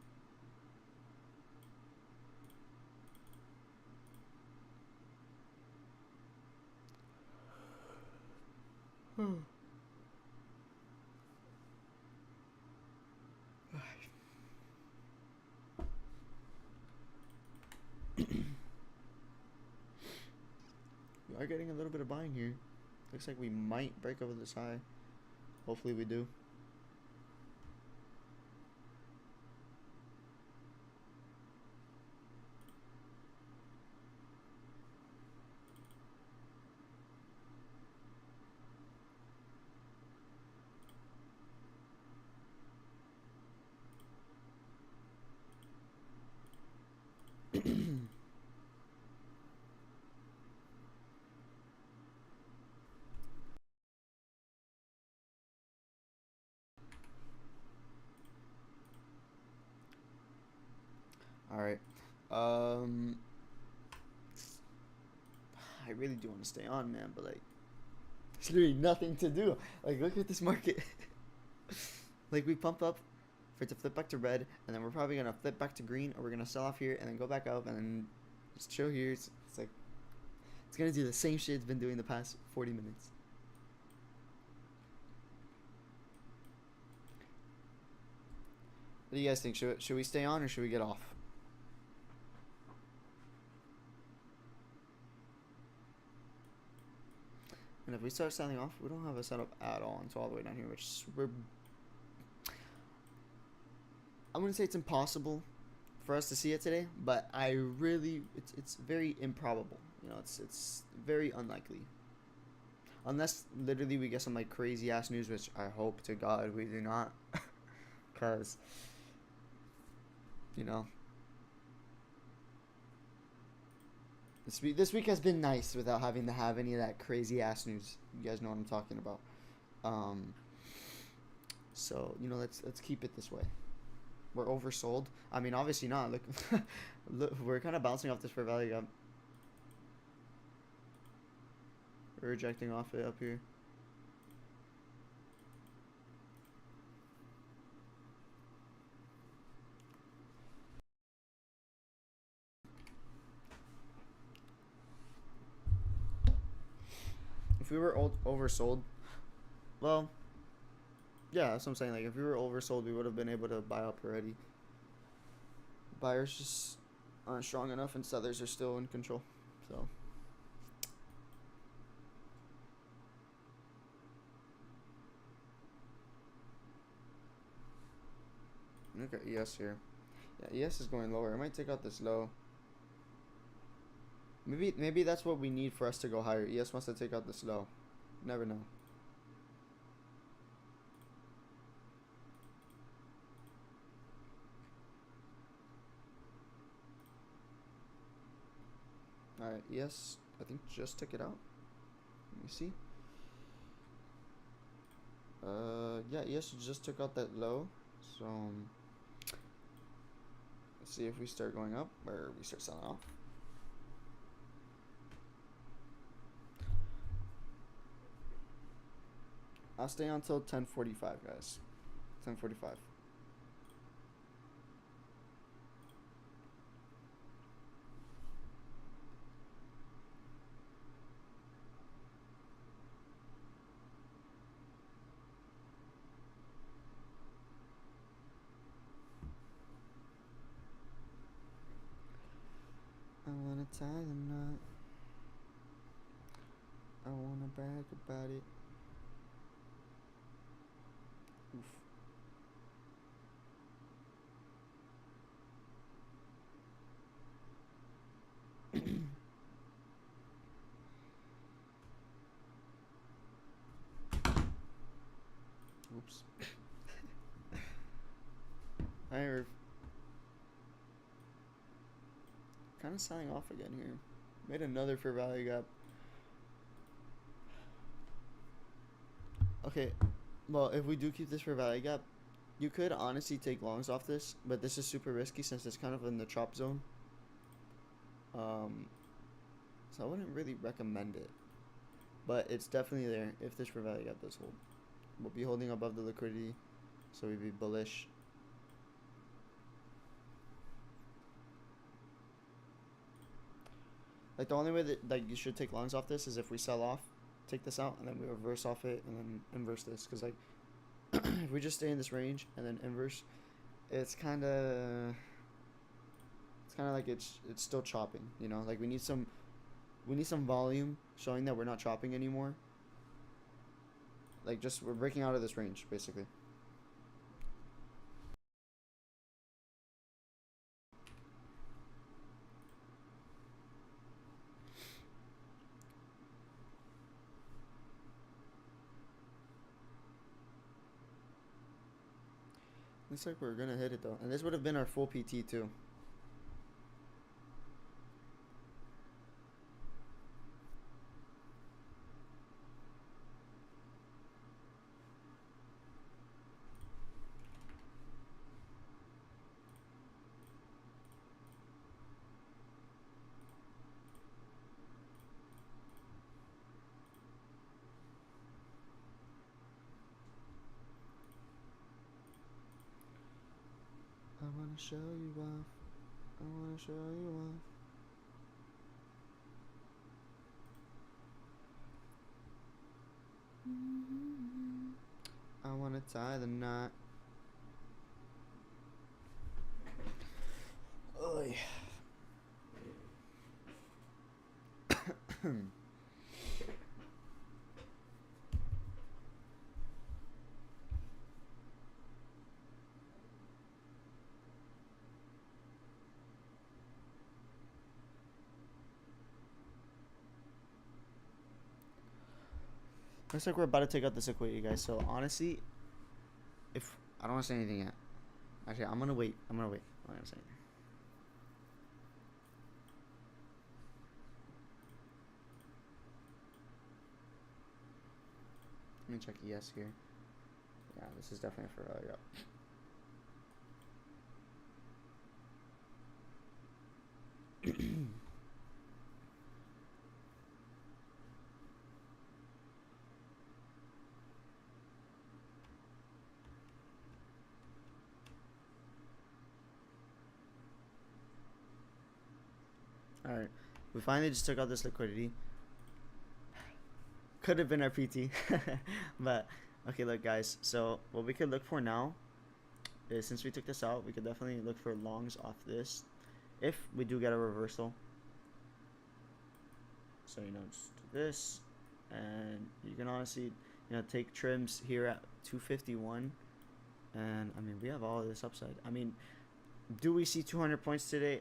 We are getting a little bit of buying here. Looks like we might break over this high. Hopefully we do. All right. I really do want to stay on, man, but like, there's literally nothing to do. Like, look at this market. Like, we pump up for it to flip back to red, and then we're probably gonna flip back to green, or we're gonna sell off here and then go back up and then just chill here. It's like it's gonna do the same shit it's been doing the past 40 minutes. What do you guys think? Should we stay on or should we get off? And if we start selling off, we don't have a setup at all until all the way down here, which I wouldn't say it's impossible for us to see it today, but it's very improbable. You know, it's very unlikely. Unless literally we get some like crazy ass news, which I hope to God we do not, cause you know this week has been nice without having to have any of that crazy ass news. You guys know what I'm talking about. Um, so you know let's keep it this way. We're oversold. I mean, obviously not. Look, look, we're kind of bouncing off this fair value gap. We're rejecting off it up here. If we were oversold, well, yeah, that's what I'm saying. Like, if we were oversold, we would have been able to buy up already. Buyers just aren't strong enough, and sellers are still in control. So. Look at ES here. Yeah, ES is going lower. I might take out this low. Maybe that's what we need for us to go higher. ES wants to take out this low. Never know. Alright, ES, I think just took it out. Let me see. Yeah, ES just took out that low. So, let's see if we start going up or we start selling off. I'll stay until 10:45, guys. 10:45. I wanna tie the knot. brag about it. Oof. Oops. I'm kind of selling off again here. Made another fair value gap. Okay, well, if we do keep this fair value gap, you could honestly take longs off this, but this is super risky since it's kind of in the chop zone. So I wouldn't really recommend it, but it's definitely there if this fair value gap does hold. We'll be holding above the liquidity, so we'd be bullish. Like the only way that like you should take longs off this is if we sell off, take this out, and then we reverse off it, and then inverse this. Cause like if we just stay in this range and then inverse, it's kind of like it's still chopping. You know, like we need some volume showing that we're not chopping anymore. Like just we're breaking out of this range basically. Looks like we're gonna hit it though, and this would have been our full PT too. I wanna show you off. I wanna show you off. I wanna tie the knot. Oy. Looks like we're about to take out this equity, guys. So honestly, if I don't want to say anything yet. Actually, I'm gonna wait. I'm not gonna say anything. Let me check ES here. Yeah, this is definitely for value up. Alright, we finally just took out this liquidity. Could have been our PT. But, okay, look, guys. So, what we could look for now is, since we took this out, we could definitely look for longs off this if we do get a reversal. So, you know, just do this. And you can honestly, you know, take trims here at 251. And, I mean, we have all of this upside. I mean, do we see 200 points today?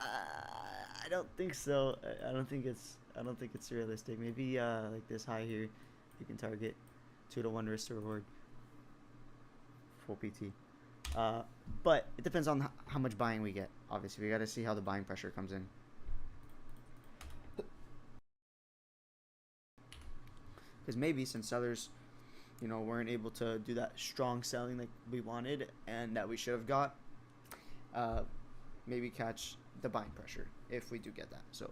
I don't think so. I don't think it's realistic. Maybe like this high here, you can target 2-to-1 risk to reward, full PT. But it depends on how much buying we get. Obviously, we got to see how the buying pressure comes in. Because maybe since sellers, you know, weren't able to do that strong selling like we wanted and that we should have got, maybe catch the buying pressure if we do get that. So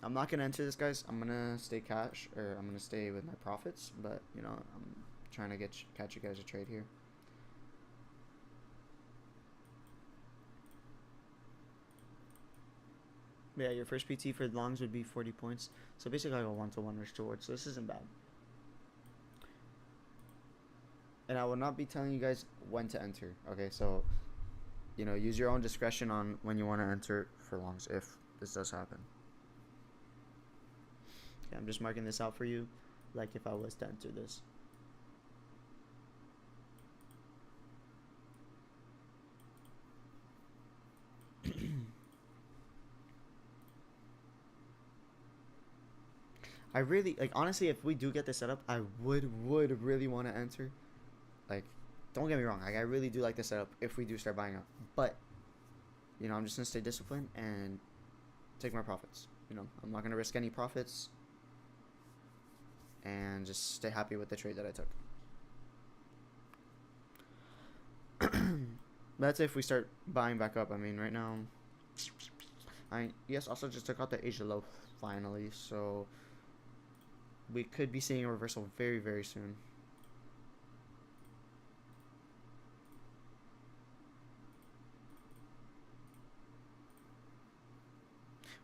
I'm not gonna enter this, guys. I'm gonna stay cash, or I'm gonna stay with my profits, but you know, I'm trying to catch you guys a trade here. Yeah, your first PT for longs would be 40 points, so basically like a 1-to-1 risk reward, so this isn't bad. And I will not be telling you guys when to enter. Okay, so you know, use your own discretion on when you want to enter for longs. If this does happen. Okay, I'm just marking this out for you, like if I was to enter this. I really like, honestly, if we do get this set up, I would really want to enter. Like, don't get me wrong, like I really do like the setup if we do start buying up. But you know, I'm just gonna stay disciplined and take my profits. You know, I'm not gonna risk any profits and just stay happy with the trade that I took. That's if we start buying back up. I mean, right now, yes, also just took out the Asia low finally, so we could be seeing a reversal very soon.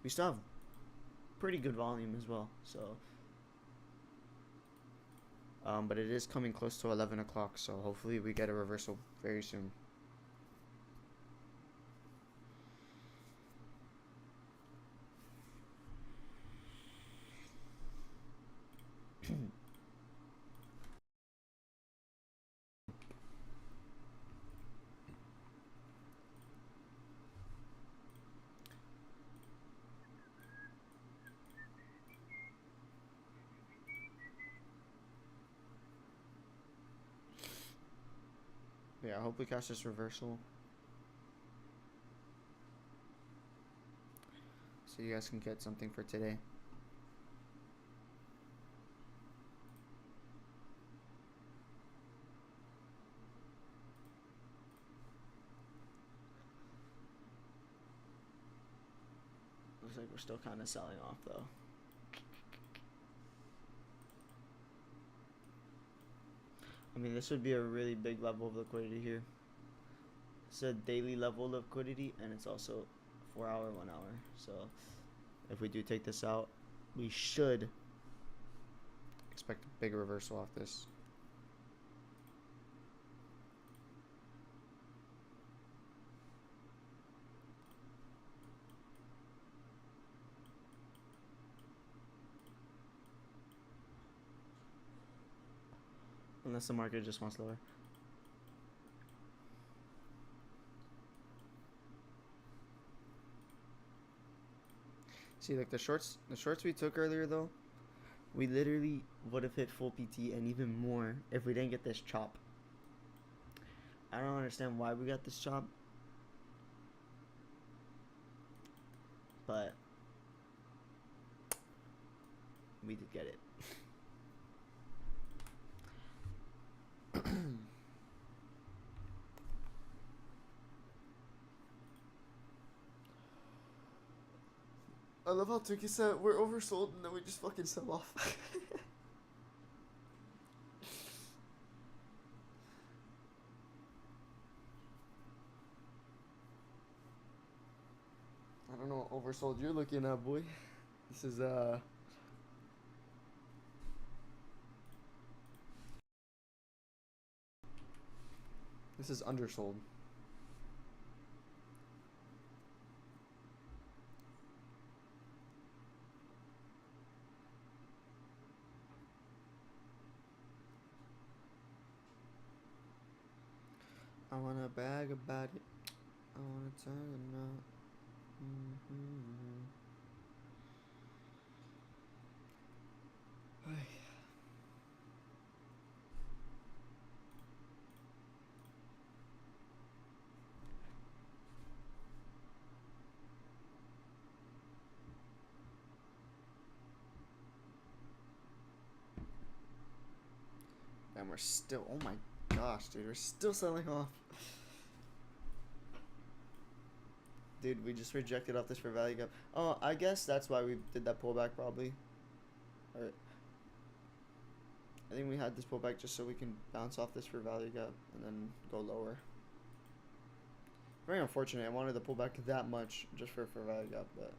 We still have pretty good volume as well, so but it is coming close to 11 o'clock, so hopefully we get a reversal very soon. Yeah, I hope we catch this reversal, so you guys can get something for today. Looks like we're still kind of selling off though. I mean, this would be a really big level of liquidity here. It's a daily level of liquidity, and it's also 4 hour, 1 hour. So if we do take this out, we should expect a big reversal off this. Unless the market just wants lower. See, like the shorts we took earlier though, we literally would have hit full PT and even more if we didn't get this chop. I don't understand why we got this chop, but we did get it. I love how Tuki said we're oversold and then we just fucking sell off. I don't know what oversold you're looking at, boy. This is this is undersold. I wanna brag about it. I wanna tell you now. And we're still, oh my gosh, dude, we're still selling off. Dude, we just rejected off this for value gap. Oh, I guess that's why we did that pullback probably. Alright. I think we had this pullback just so we can bounce off this for value gap and then go lower. Very unfortunate. I wanted to pull back that much just for value gap, but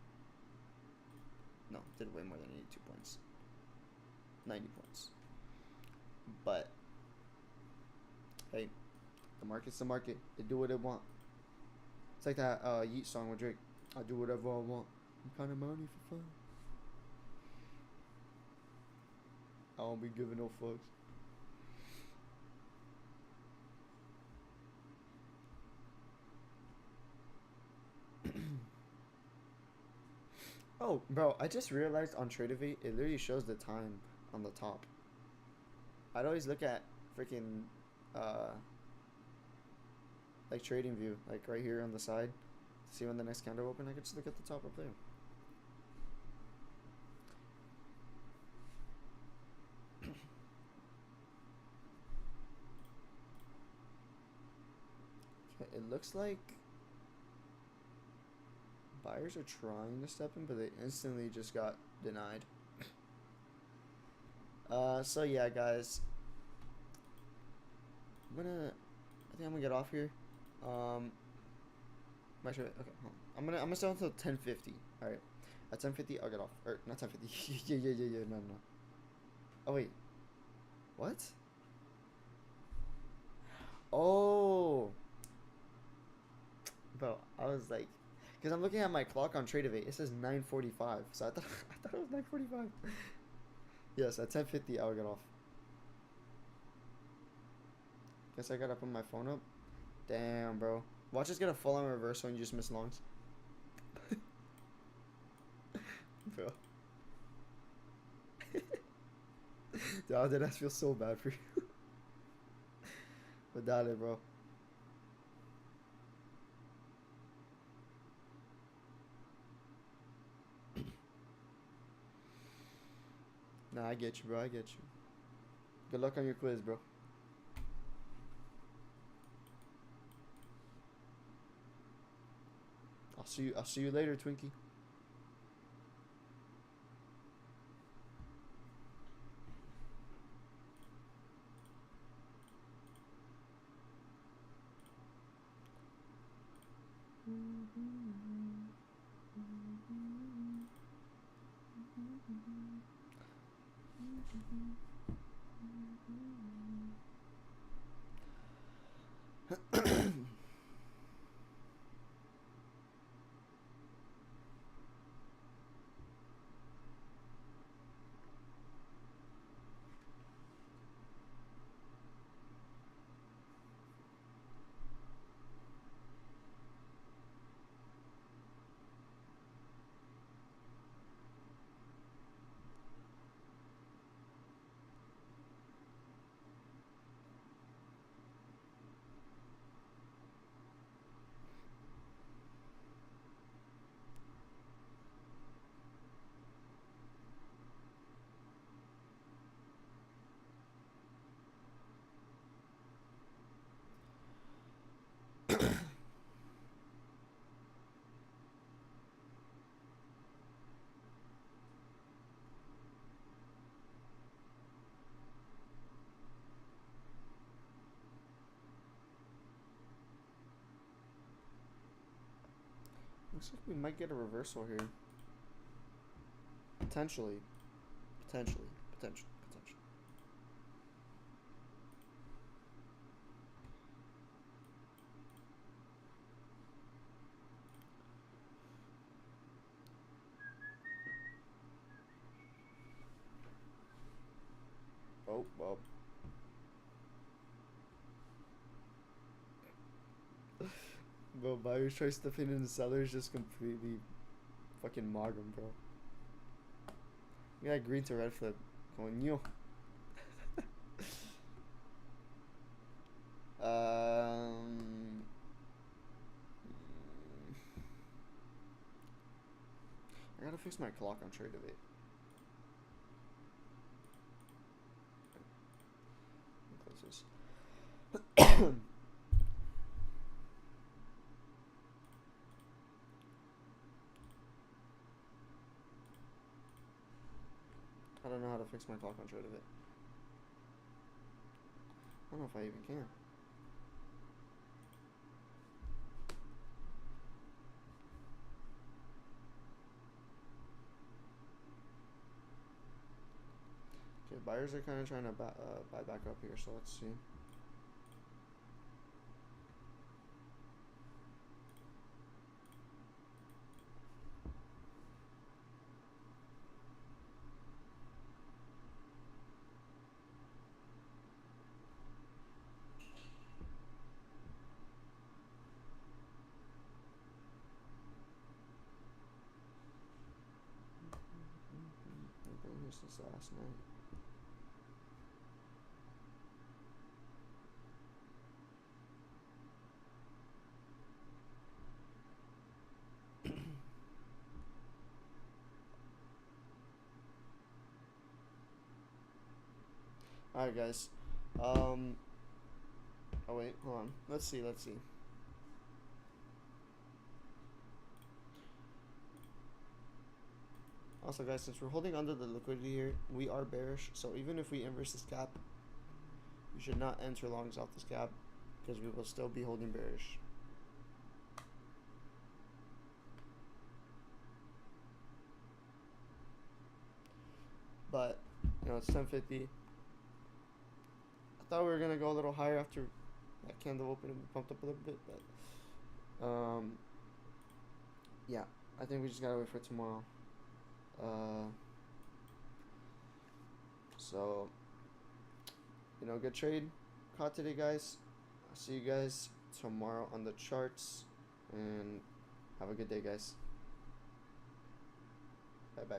no, did way more than 82 points. 90 points. But hey, the market's the market. They do what they want. It's like that Yeet song with Drake. I do whatever I want. I'm kind of money for fun. I don't be giving no fucks. Oh, bro, I just realized on Tradeovate, it literally shows the time on the top. I'd always look at freaking, uh, like trading view, like right here on the side, to see when the next candle open. I could just look at the top up there. Okay, it looks like buyers are trying to step in, but they instantly just got denied. So yeah, guys, I think I'm gonna get off here. Um, okay, hold on. I'm gonna stay until 10:50. All right, at 10:50 I'll get off. Or not 10:50. Yeah. No. Oh wait, what? Oh, bro, I was like, because I'm looking at my clock on Tradeovate. It says 9:45, so I thought I thought it was 9:45. Yes, at 10:50 I'll get off. Guess I gotta put my phone up. Damn, bro. Watch us get a full on reversal and you just miss longs. Bro. Dude, did I feel so bad for you? But that it, bro. Nah, I get you, bro. I get you. Good luck on your quiz, bro. I'll see you later, Twinkie. Looks like we might get a reversal here. Potentially. Potentially. Oh, well. Bro, buyers try stepping in, the sellers just completely fucking mog him, bro. We got green to red flip. Coño. Um, I gotta fix my clock on Tradeovate. Close this. I don't know how to fix my clock on Tradeovate. I don't know if I even can. Okay, buyers are kind of trying to buy back up here, so let's see. since last night. Alright, guys. Oh, wait, hold on. Let's see. Also, guys, since we're holding under the liquidity here, we are bearish. So even if we inverse this gap, we should not enter longs off this gap because we will still be holding bearish. But, it's 10:50. I thought we were going to go a little higher after that candle opened and pumped up a little bit. But, yeah, I think we just got to wait for tomorrow. So, good trade caught today, guys. I'll see you guys tomorrow on the charts. And have a good day, guys. Bye.